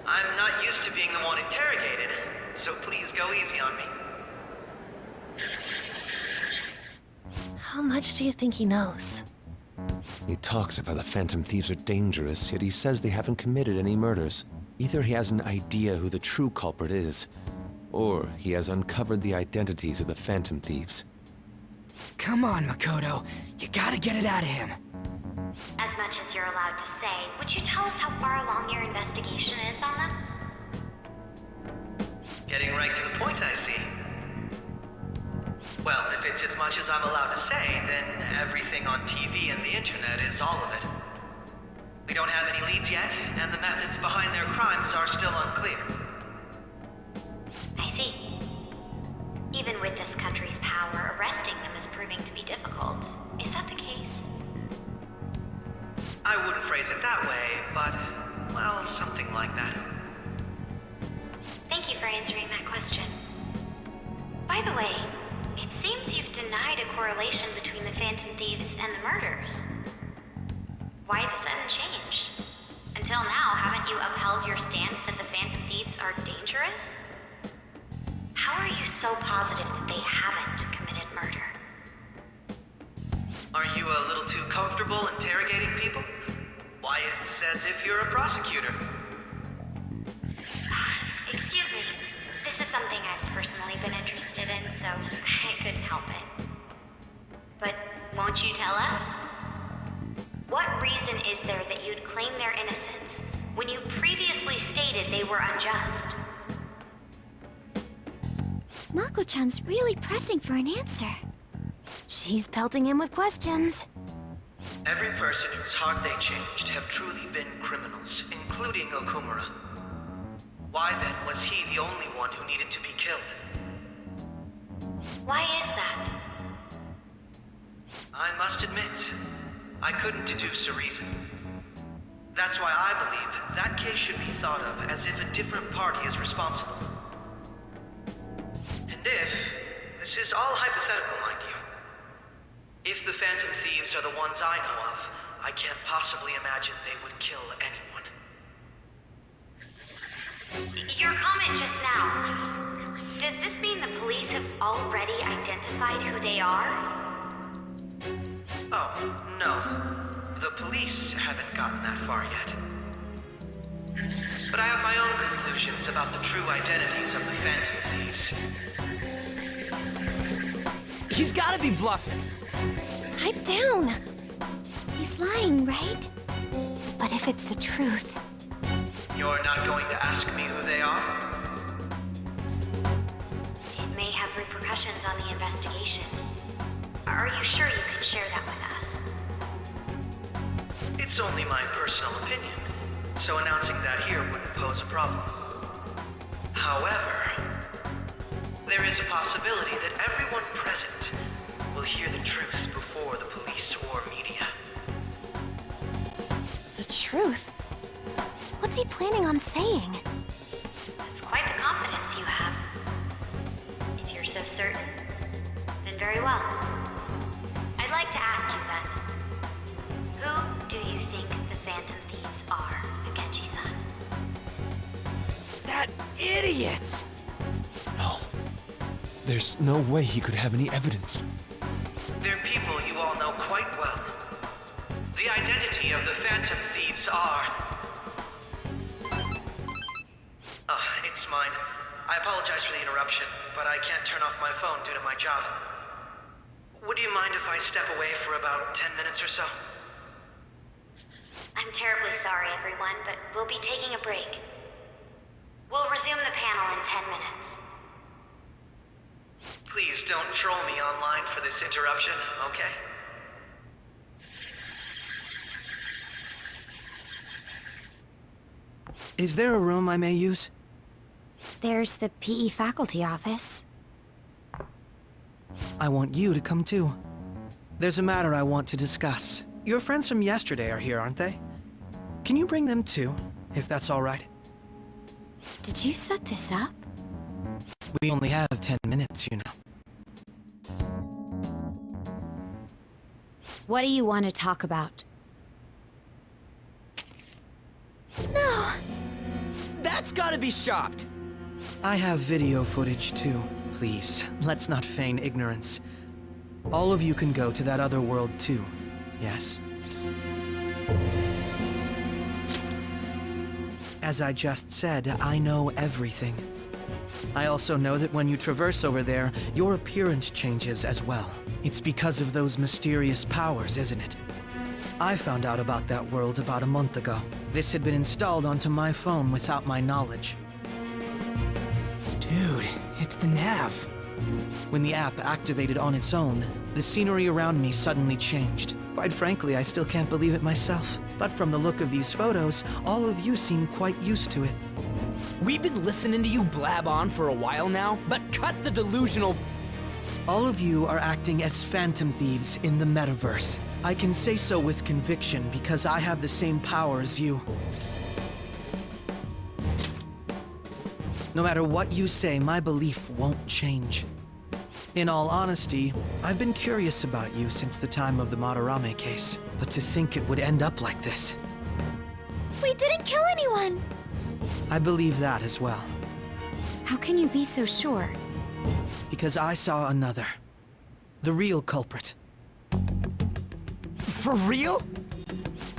I'm not used to being the one interrogated, so please go easy on me. How much do you think he knows? He talks about the Phantom Thieves are dangerous, yet he says they haven't committed any murders. Either he has an idea who the true culprit is, or he has uncovered the identities of the Phantom Thieves. Come on, Makoto. You gotta get it out of him. As much as you're allowed to say, would you tell us how far along your investigation is on them? Getting right to the point, I see. Well, if it's as much as I'm allowed to say, then everything on TV and the internet is all of it. We don't have any leads yet, and the methods behind their crimes are still unclear. I see. Even with this country's power, arresting them is proving to be difficult. Is that the case? I wouldn't phrase it that way, but, well, something like that. Thank you for answering that question. By the way, it seems you've denied a correlation between the Phantom Thieves and the murders. Why the sudden change? Until now, haven't you upheld your stance that the Phantom Thieves are dangerous? How are you so positive that they haven't committed murder? Are you a little too comfortable interrogating people? Why, it's as if you're a prosecutor. Excuse me. This is something I've personally been interested in, so I couldn't help it. But won't you tell us? What reason is there that you'd claim their innocence when you previously stated they were unjust? Mako-chan's really pressing for an answer. She's pelting him with questions. Every person whose heart they changed have truly been criminals, including Okumura. Why then was he the only one who needed to be killed? Why is that? I must admit, I couldn't deduce a reason. That's why I believe that case should be thought of as if a different party is responsible. And if, this is all hypothetical, mind you, if the Phantom Thieves are the ones I know of, I can't possibly imagine they would kill anyone. Your comment just now, does this mean the police have already identified who they are? Oh, no. The police haven't gotten that far yet. But I have my own conclusions about the true identities of the Phantom Thieves. He's gotta be bluffing. Pipe down. He's lying, right? But if it's the truth... You're not going to ask me who they are? It may have repercussions on the investigation. Are you sure you can share that with us? It's only my personal opinion, so announcing that here wouldn't pose a problem. However, there is a possibility that everyone present will hear the truth before the police or media. The truth? What's he planning on saying? That's quite the confidence you have. If you're so certain, then very well. I'd like to ask you then, who do you think the Phantom Thieves are, Akechi-san? That idiot! No. There's no way he could have any evidence. They're people you all know quite well. The identity of the Phantom Thieves are... it's mine. I apologize for the interruption, but I can't turn off my phone due to my job. Would you mind if I step away for about 10 minutes or so? I'm terribly sorry, everyone, but we'll be taking a break. We'll resume the panel in 10 minutes. Please don't troll me online for this interruption, okay? Is there a room I may use? There's the PE faculty office. I want you to come too. There's a matter I want to discuss. Your friends from yesterday are here, aren't they? Can you bring them too, if that's all right? Did you set this up? We only have 10 minutes, you know. What do you want to talk about? No! That's gotta be shopped! I have video footage too. Please, let's not feign ignorance. All of you can go to that other world too, yes? As I just said, I know everything. I also know that when you traverse over there, your appearance changes as well. It's because of those mysterious powers, isn't it? I found out about that world about a month ago. This had been installed onto my phone without my knowledge. Dude, it's the nav. When the app activated on its own, the scenery around me suddenly changed. Quite frankly, I still can't believe it myself. But from the look of these photos, all of you seem quite used to it. We've been listening to you blab on for a while now, but cut the delusional... All of you are acting as Phantom Thieves in the Metaverse. I can say so with conviction because I have the same power as you. No matter what you say, my belief won't change. In all honesty, I've been curious about you since the time of the Madarame case, but to think it would end up like this. We didn't kill anyone! I believe that as well. How can you be so sure? Because I saw another. The real culprit. For real?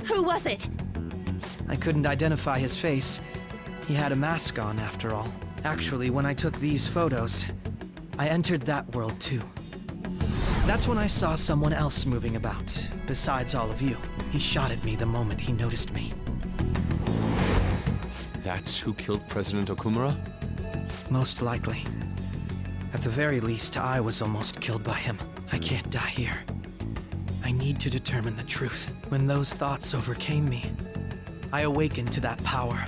Who was it? I couldn't identify his face. He had a mask on, after all. Actually, when I took these photos, I entered that world too. That's when I saw someone else moving about, besides all of you. He shot at me the moment he noticed me. That's who killed President Okumura? Most likely. At the very least, I was almost killed by him. I can't die here. I need to determine the truth. When those thoughts overcame me, I awakened to that power.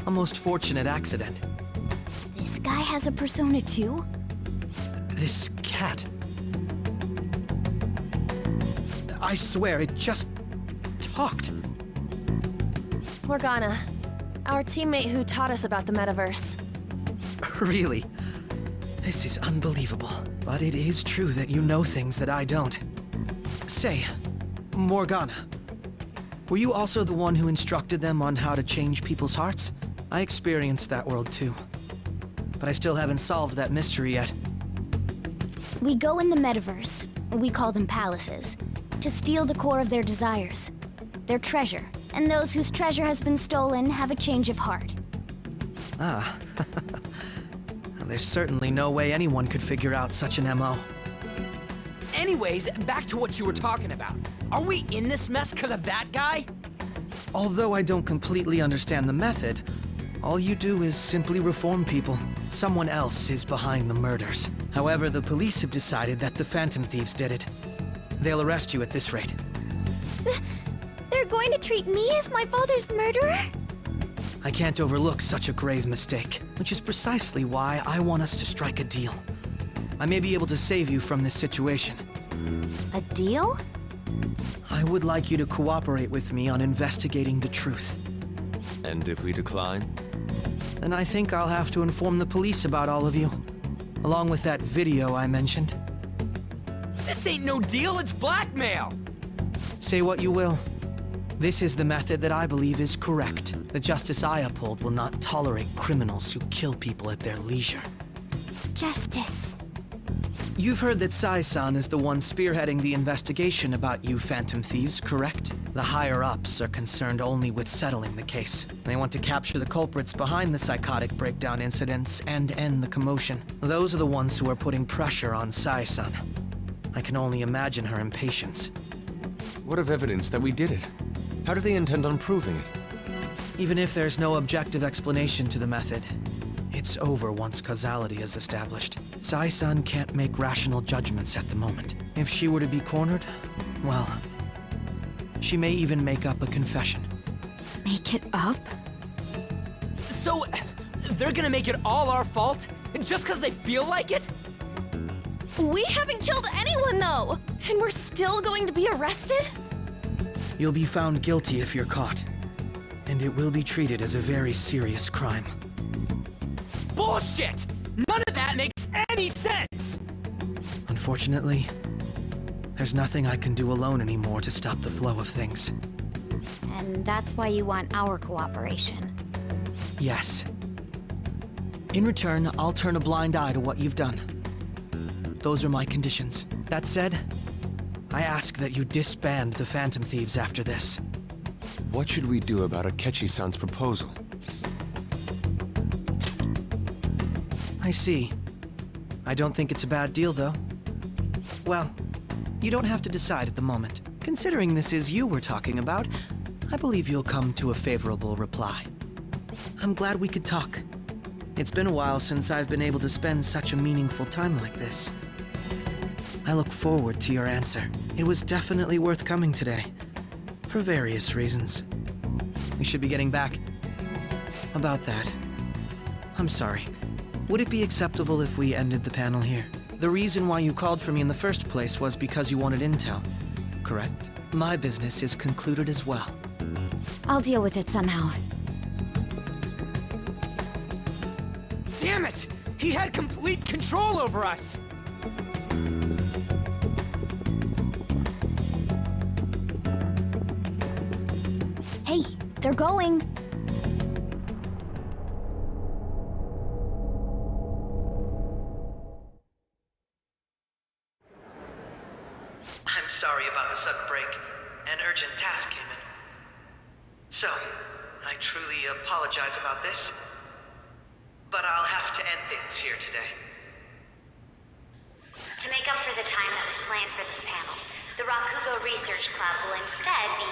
A most fortunate accident. This guy has a persona too? This cat. I swear, it just talked. Morgana, our teammate who taught us about the Metaverse. Really? This is unbelievable. But it is true that you know things that I don't. Say, Morgana, were you also the one who instructed them on how to change people's hearts? I experienced that world too. But I still haven't solved that mystery yet. We go in the Metaverse, we call them palaces, to steal the core of their desires, their treasure. And those whose treasure has been stolen have a change of heart. Ah. There's certainly no way anyone could figure out such an MO. Anyways, back to what you were talking about. Are we in this mess because of that guy? Although I don't completely understand the method, all you do is simply reform people. Someone else is behind the murders. However, the police have decided that the Phantom Thieves did it. They'll arrest you at this rate. They're going to treat me as my father's murderer? I can't overlook such a grave mistake, which is precisely why I want us to strike a deal. I may be able to save you from this situation. A deal? I would like you to cooperate with me on investigating the truth. And if we decline? Then I think I'll have to inform the police about all of you, along with that video I mentioned. This ain't no deal, it's blackmail! Say what you will. This is the method that I believe is correct. The justice I uphold will not tolerate criminals who kill people at their leisure. Justice. You've heard that Sai-san is the one spearheading the investigation about you Phantom Thieves, correct? The higher-ups are concerned only with settling the case. They want to capture the culprits behind the psychotic breakdown incidents and end the commotion. Those are the ones who are putting pressure on Sai-san. I can only imagine her impatience. What of evidence that we did it? How do they intend on proving it? Even if there's no objective explanation to the method, it's over once causality is established. Sai-san can't make rational judgments at the moment. If she were to be cornered, well, she may even make up a confession. Make it up? So, they're gonna make it all our fault? Just because they feel like it? We haven't killed anyone, though! And we're still going to be arrested? You'll be found guilty if you're caught. And it will be treated as a very serious crime. Bullshit! None of that makes any sense! Unfortunately, there's nothing I can do alone anymore to stop the flow of things. And that's why you want our cooperation. Yes. In return, I'll turn a blind eye to what you've done. Those are my conditions. That said, I ask that you disband the Phantom Thieves after this. What should we do about Akechi-san's proposal? I see. I don't think it's a bad deal, though. Well, you don't have to decide at the moment. Considering this is you we're talking about, I believe you'll come to a favorable reply. I'm glad we could talk. It's been a while since I've been able to spend such a meaningful time like this. I look forward to your answer. It was definitely worth coming today, for various reasons. We should be getting back. About that, I'm sorry. Would it be acceptable if we ended the panel here? The reason why you called for me in the first place was because you wanted intel, correct? My business is concluded as well. I'll deal with it somehow. Damn it! He had complete control over us! Hey, they're going. I'm sorry about the sudden break. An urgent task came in. So, I truly apologize about this, but I'll have to end things here today. To make up for the time that was planned for this panel, the Rakugo Research Club will instead be...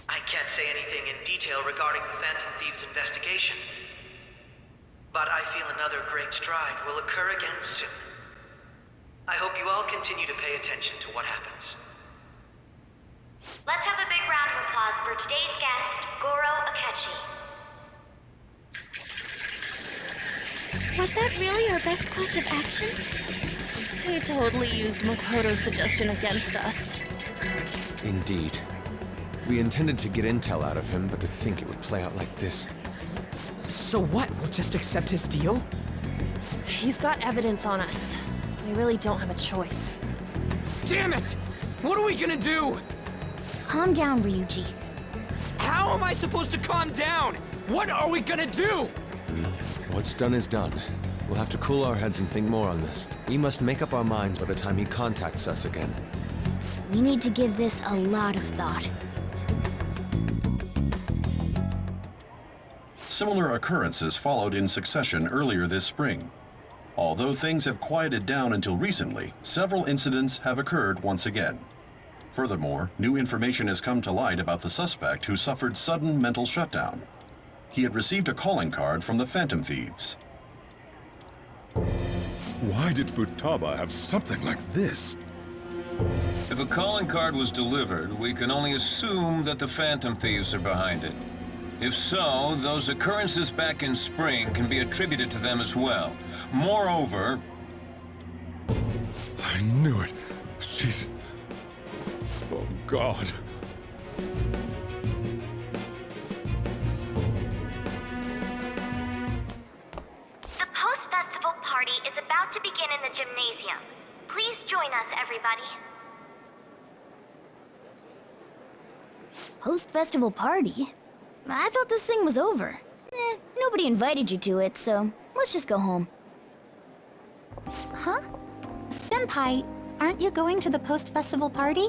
I can't say anything in detail regarding the Phantom Thieves investigation, but I feel another great stride will occur again soon. I hope you all continue to pay attention to what happens. Let's have a big round of applause for today's guest, Goro Akechi. Was that really our best course of action? They totally used Makoto's suggestion against us. Indeed. We intended to get intel out of him, but to think it would play out like this. So what? We'll just accept his deal? He's got evidence on us. We really don't have a choice. Damn it! What are we gonna do? Calm down, Ryuji. How am I supposed to calm down? What are we gonna do? What's done is done. We'll have to cool our heads and think more on this. We must make up our minds by the time he contacts us again. We need to give this a lot of thought. Similar occurrences followed in succession earlier this spring. Although things have quieted down until recently, several incidents have occurred once again. Furthermore, new information has come to light about the suspect who suffered sudden mental shutdown. He had received a calling card from the Phantom Thieves. Why did Futaba have something like this? If a calling card was delivered, we can only assume that the Phantom Thieves are behind it. If so, those occurrences back in spring can be attributed to them as well. Moreover... I knew it. She's... Oh, God. The post-festival party is about to begin in the gymnasium. Please join us, everybody. Post-festival party? I thought this thing was over. Nobody invited you to it, so let's just go home. Huh? Senpai, aren't you going to the post-festival party?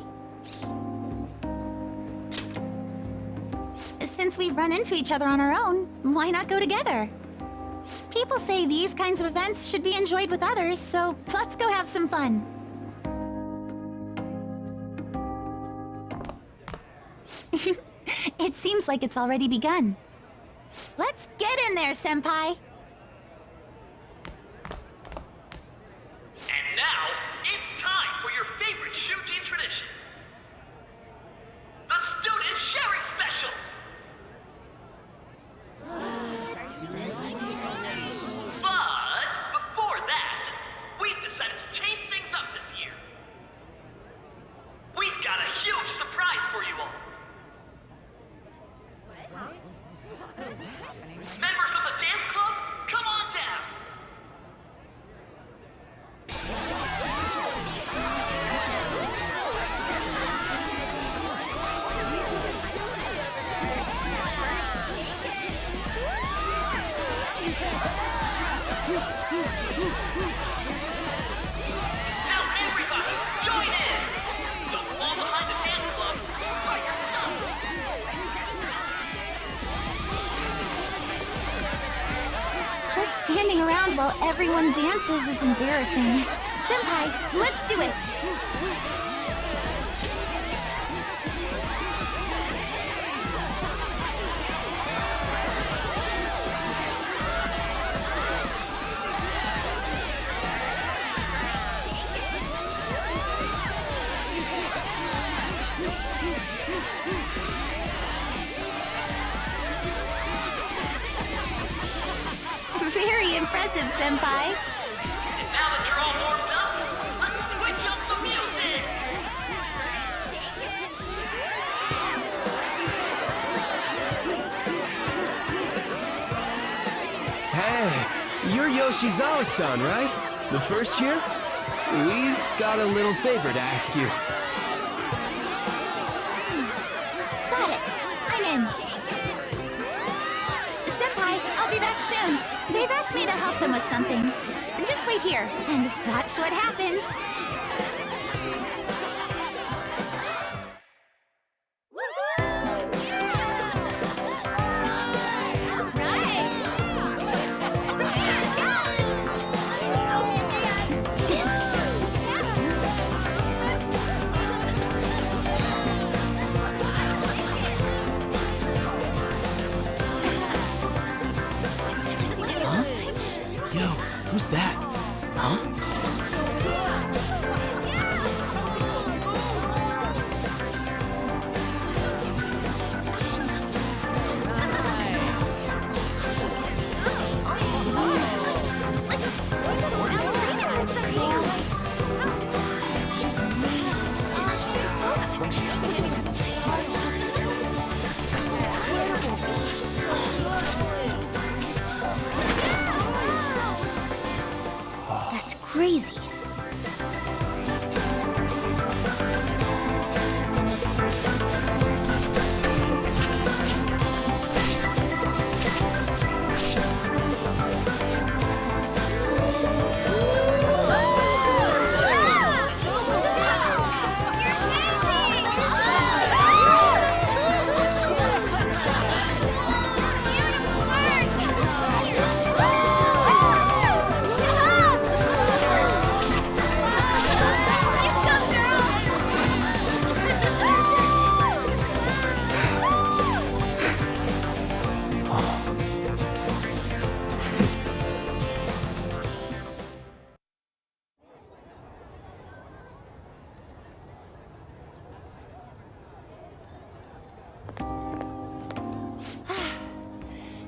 Since we've run into each other on our own, why not go together? People say these kinds of events should be enjoyed with others, so let's go have some fun. It seems like it's already begun. Let's get in there, Senpai! And now, it's time for your favorite Shujin tradition. The Student Sharing Special! But, before that, we've decided to change things up this year. We've got a huge Now everybody, join in! Don't fall behind the dance club by yourself! Just standing around while everyone dances is embarrassing. Senpai, let's do it! Very impressive, Senpai. And now that you're all warmed up, let's switch up the music! Hey, you're Yoshizawa-san, right? The first year? We've got a little favor to ask you. Got it. I'm in. Senpai, I'll be back soon. They've asked me to help them with something. Just wait here and watch what happens. Yo, who's that? Huh? That's crazy.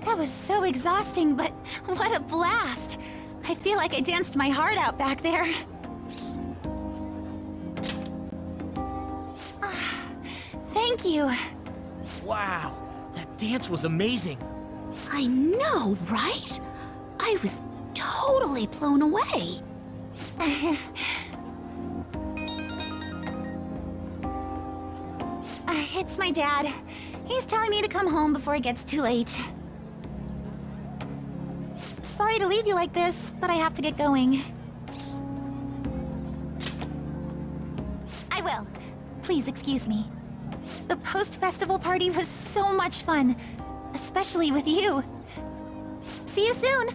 That was so exhausting, but what a blast! I feel like I danced my heart out back there. Thank you. Wow, that dance was amazing. I know, right? I was totally blown away. It's my dad. He's telling me to come home before it gets too late. Sorry to leave you like this, but I have to get going. I will. Please excuse me. The post-festival party was so much fun, especially with you. See you soon!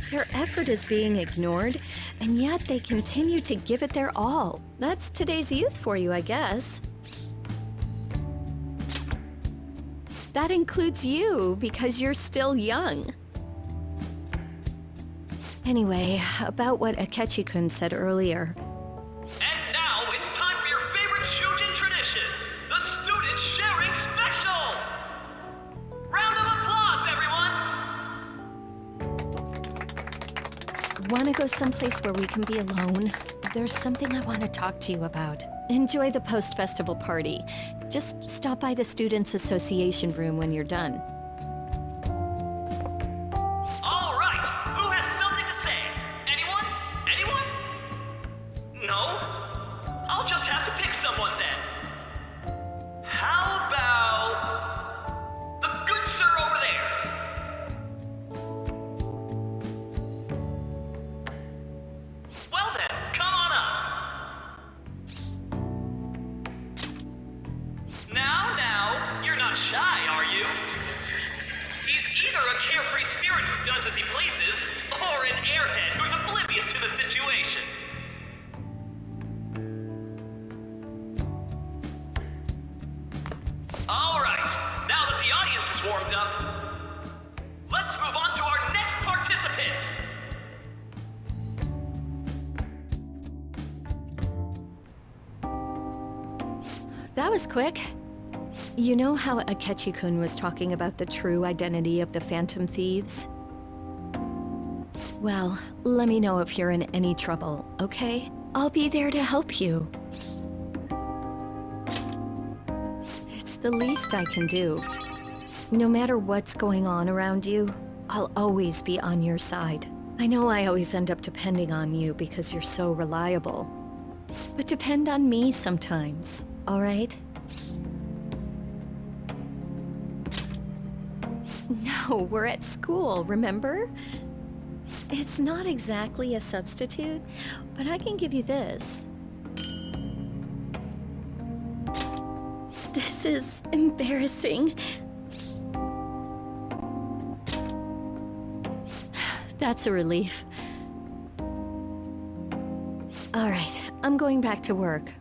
Their effort is being ignored, and yet they continue to give it their all. That's today's youth for you, I guess. That includes you, because you're still young. Anyway, about what Akechi-kun said earlier. And now it's time for your favorite Shujin tradition, the Student Sharing Special! Round of applause, everyone! Want to go someplace where we can be alone? There's something I want to talk to you about. Enjoy the post-festival party. Just stop by the Students' Association room when you're done. All right, who has something to say? Anyone? Anyone? No? I'll just have to pick someone then. How about the good sir over there? Well then, come on up. Now, you're not shy, are you? He's either a carefree spirit who does as he pleases, or an airhead who's oblivious to the situation. All right, now that the audience is warmed up, let's move on to our next participant. That was quick. You know how Akechi-kun was talking about the true identity of the Phantom Thieves? Well, let me know if you're in any trouble, okay? I'll be there to help you. It's the least I can do. No matter what's going on around you, I'll always be on your side. I know I always end up depending on you because you're so reliable. But depend on me sometimes, all right? No, we're at school, remember? It's not exactly a substitute, but I can give you this. This is embarrassing. That's a relief. All right, I'm going back to work.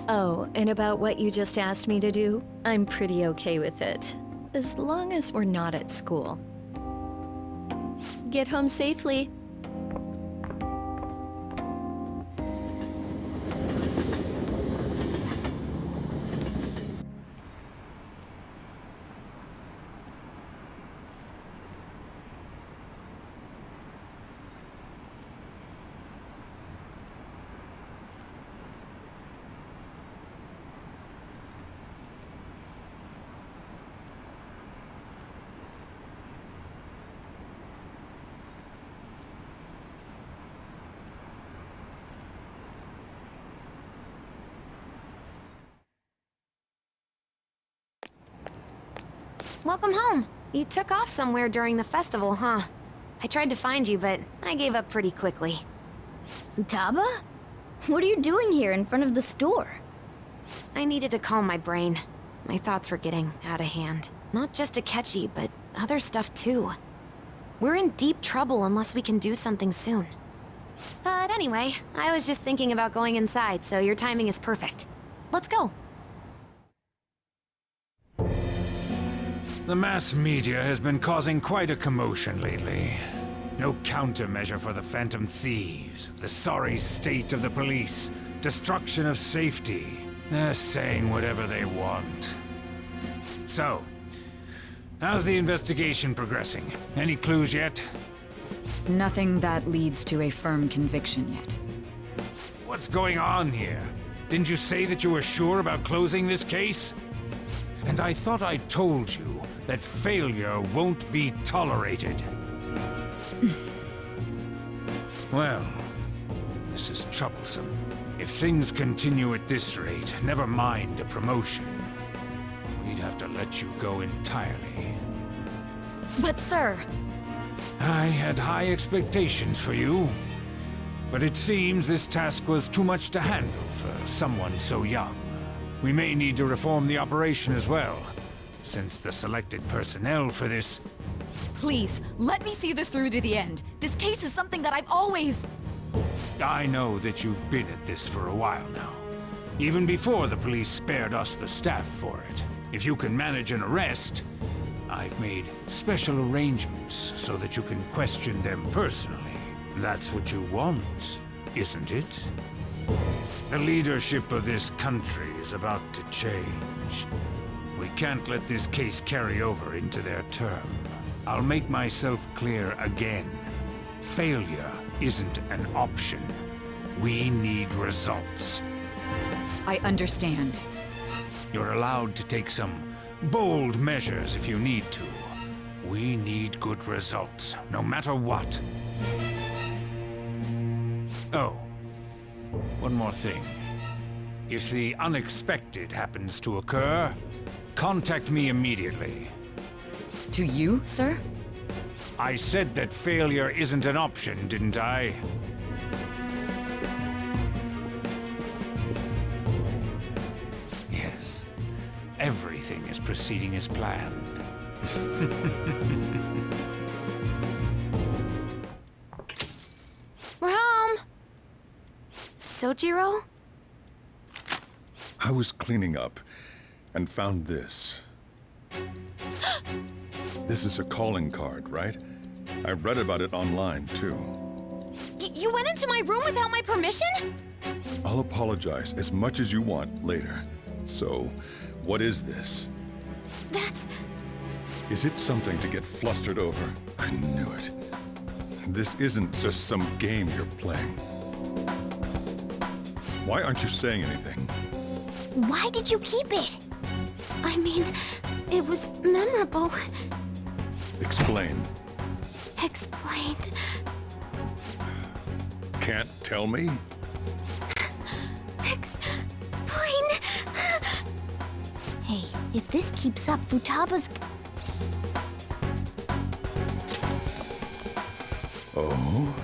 Oh, and about what you just asked me to do, I'm pretty okay with it. As long as we're not at school. Get home safely. Welcome home. You took off somewhere during the festival, huh? I tried to find you, but I gave up pretty quickly. Futaba? What are you doing here in front of the store? I needed to calm my brain. My thoughts were getting out of hand. Not just Akechi, but other stuff too. We're in deep trouble unless we can do something soon. But anyway, I was just thinking about going inside, so your timing is perfect. Let's go. The mass media has been causing quite a commotion lately. No countermeasure for the Phantom Thieves, the sorry state of the police, destruction of safety. They're saying whatever they want. So, how's the investigation progressing? Any clues yet? Nothing that leads to a firm conviction yet. What's going on here? Didn't you say that you were sure about closing this case? And I thought I told you that failure won't be tolerated. Well, this is troublesome. If things continue at this rate, never mind a promotion. We'd have to let you go entirely. But sir... I had high expectations for you. But it seems this task was too much to handle for someone so young. We may need to reform the operation as well, since the selected personnel for this Please, let me see this through to the end. This case is something that I've always... I know that you've been at this for a while now. Even before the police spared us the staff for it. If you can manage an arrest, I've made special arrangements so that you can question them personally. That's what you want, isn't it? The leadership of this country is about to change. We can't let this case carry over into their term. I'll make myself clear again. Failure isn't an option. We need results. I understand. You're allowed to take some bold measures if you need to. We need good results, no matter what. Oh, one more thing. If the unexpected happens to occur, contact me immediately. To you, sir? I said that failure isn't an option, didn't I? Yes. Everything is proceeding as planned. We're home! Sojiro? I was cleaning up and found this. This is a calling card, right? I read about it online, too. You went into my room without my permission? I'll apologize as much as you want later. So, what is this? That's... Is it something to get flustered over? I knew it. This isn't just some game you're playing. Why aren't you saying anything? Why did you keep it? I mean, it was memorable. Explain. Explain. Can't tell me? Explain. Hey, if this keeps up, Futaba's... Oh?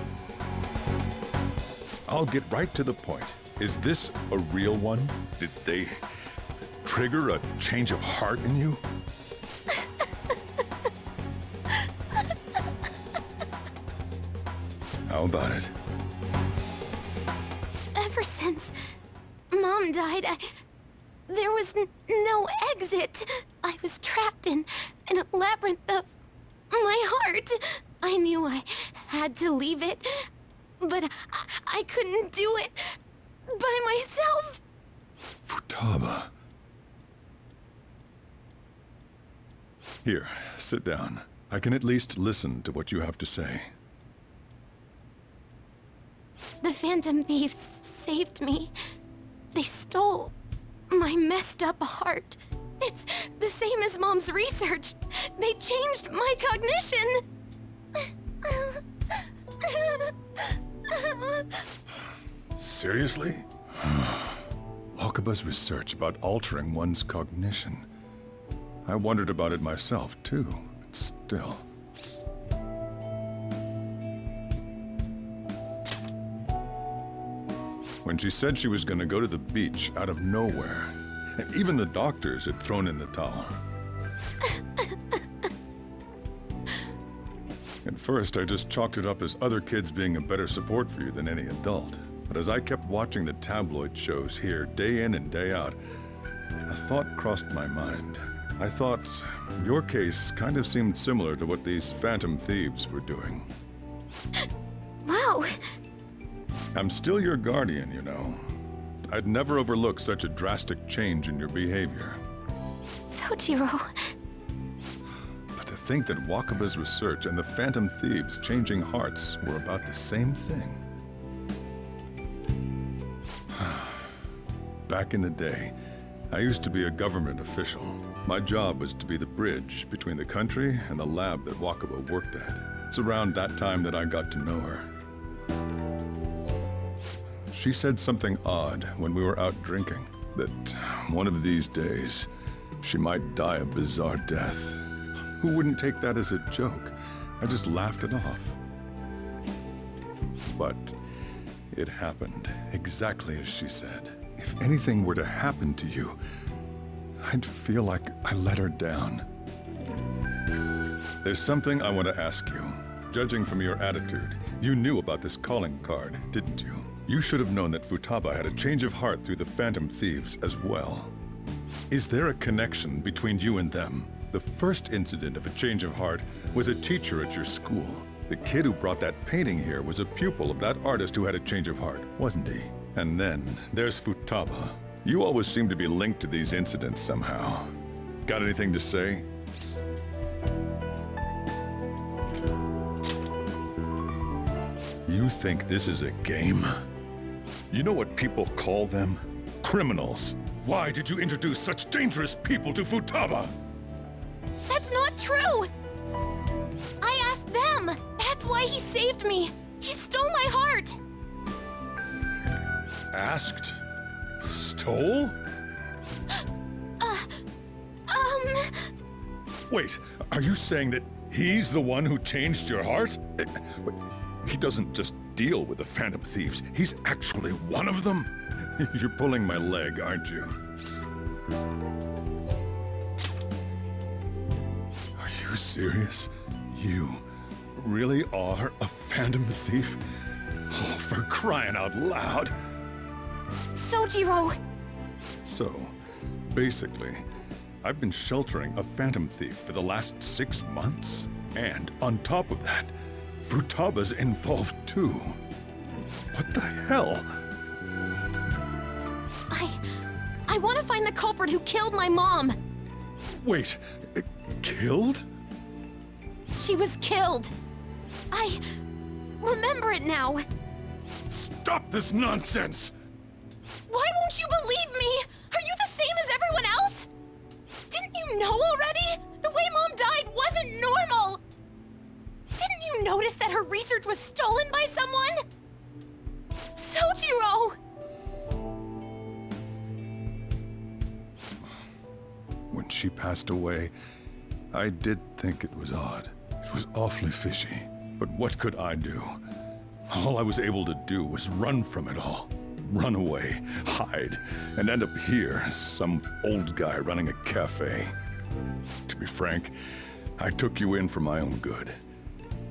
I'll get right to the point. Is this a real one? Did they trigger a change of heart in you? How about it? Ever since Mom died, there was no exit. I was trapped in a labyrinth of my heart. I knew I had to leave it, but I couldn't do it by myself. Futaba. Here, sit down. I can at least listen to what you have to say. The Phantom Thieves saved me. They stole my messed up heart. It's the same as Mom's research. They changed my cognition. Seriously? Wakaba's research about altering one's cognition. I wondered about it myself, too. Still. When she said she was gonna go to the beach out of nowhere, and even the doctors had thrown in the towel. At first, I just chalked it up as other kids being a better support for you than any adult. But as I kept watching the tabloid shows here, day in and day out, a thought crossed my mind. I thought your case kind of seemed similar to what these Phantom Thieves were doing. Wow. I'm still your guardian, you know. I'd never overlook such a drastic change in your behavior. Sojiro. But to think that Wakaba's research and the Phantom Thieves changing hearts were about the same thing. Back in the day, I used to be a government official. My job was to be the bridge between the country and the lab that Wakaba worked at. It's around that time that I got to know her. She said something odd when we were out drinking, that one of these days, she might die a bizarre death. Who wouldn't take that as a joke? I just laughed it off. But it happened exactly as she said. If anything were to happen to you, I'd feel like I let her down. There's something I want to ask you. Judging from your attitude, you knew about this calling card, didn't you? You should have known that Futaba had a change of heart through the Phantom Thieves as well. Is there a connection between you and them? The first incident of a change of heart was a teacher at your school. The kid who brought that painting here was a pupil of that artist who had a change of heart, wasn't he? And then there's Futaba. You always seem to be linked to these incidents somehow. Got anything to say? You think this is a game? You know what people call them? Criminals. Why did you introduce such dangerous people to Futaba? That's not true! I asked them! That's why he saved me! He stole my heart! Asked? Stole? Wait, are you saying that he's the one who changed your heart? He doesn't just deal with the Phantom Thieves, he's actually one of them? You're pulling my leg, aren't you? Are you serious? You really are a Phantom Thief? Oh, for crying out loud! Sojiro! So, basically, I've been sheltering a Phantom Thief for the last 6 months. And on top of that, Futaba's involved too. What the hell? I want to find the culprit who killed my mom! Wait, killed? She was killed! I remember it now! Stop this nonsense! Why won't you believe me? Are you the same as everyone else? Didn't you know already? The way Mom died wasn't normal! Didn't you notice that her research was stolen by someone? Sojiro! When she passed away, I did think it was odd. It was awfully fishy. But what could I do? All I was able to do was run from it all. Run away, hide, and end up here as some old guy running a cafe. To be frank, I took you in for my own good.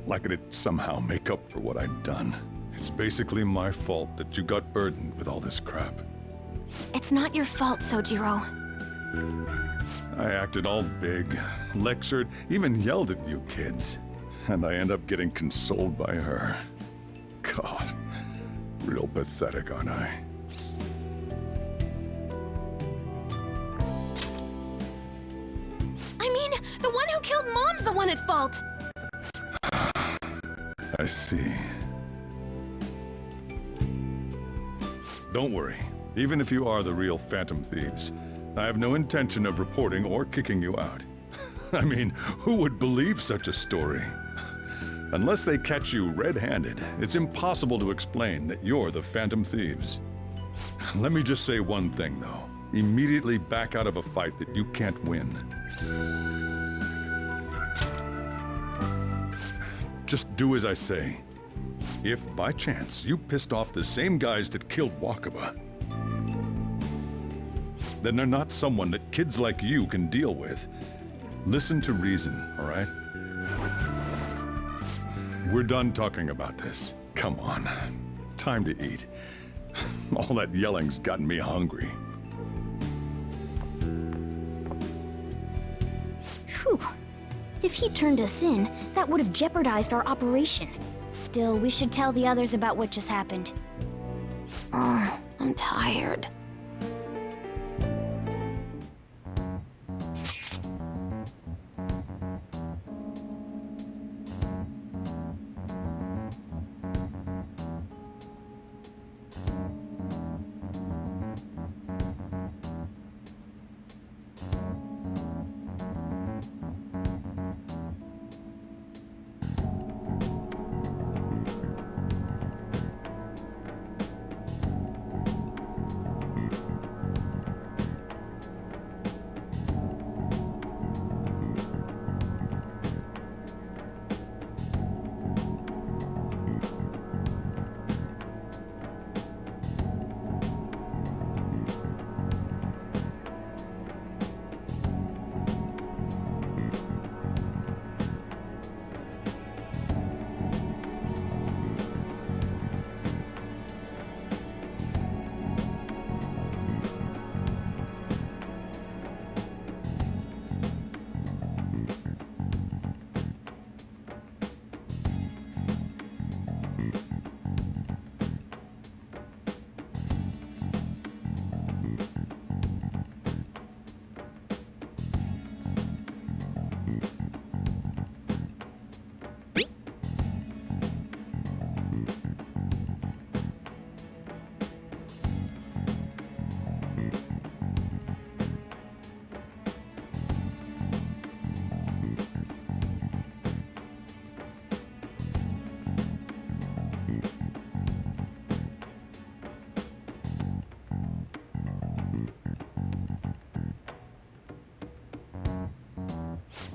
Like it'd somehow make up for what I'd done. It's basically my fault that you got burdened with all this crap. It's not your fault, Sojiro. I acted all big, lectured, even yelled at you kids. And I end up getting consoled by her. God, real pathetic, aren't I? I mean, the one who killed Mom's the one at fault! I see. Don't worry. Even if you are the real Phantom Thieves, I have no intention of reporting or kicking you out. I mean, who would believe such a story? Unless they catch you red-handed, it's impossible to explain that you're the Phantom Thieves. Let me just say one thing, though. Immediately back out of a fight that you can't win. Just do as I say. If, by chance, you pissed off the same guys that killed Wakaba, then they're not someone that kids like you can deal with. Listen to reason, all right? We're done talking about this. Come on. Time to eat. All that yelling's gotten me hungry. Whew. If he turned us in, that would have jeopardized our operation. Still, we should tell the others about what just happened. Oh, I'm tired.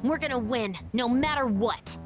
We're gonna win, no matter what.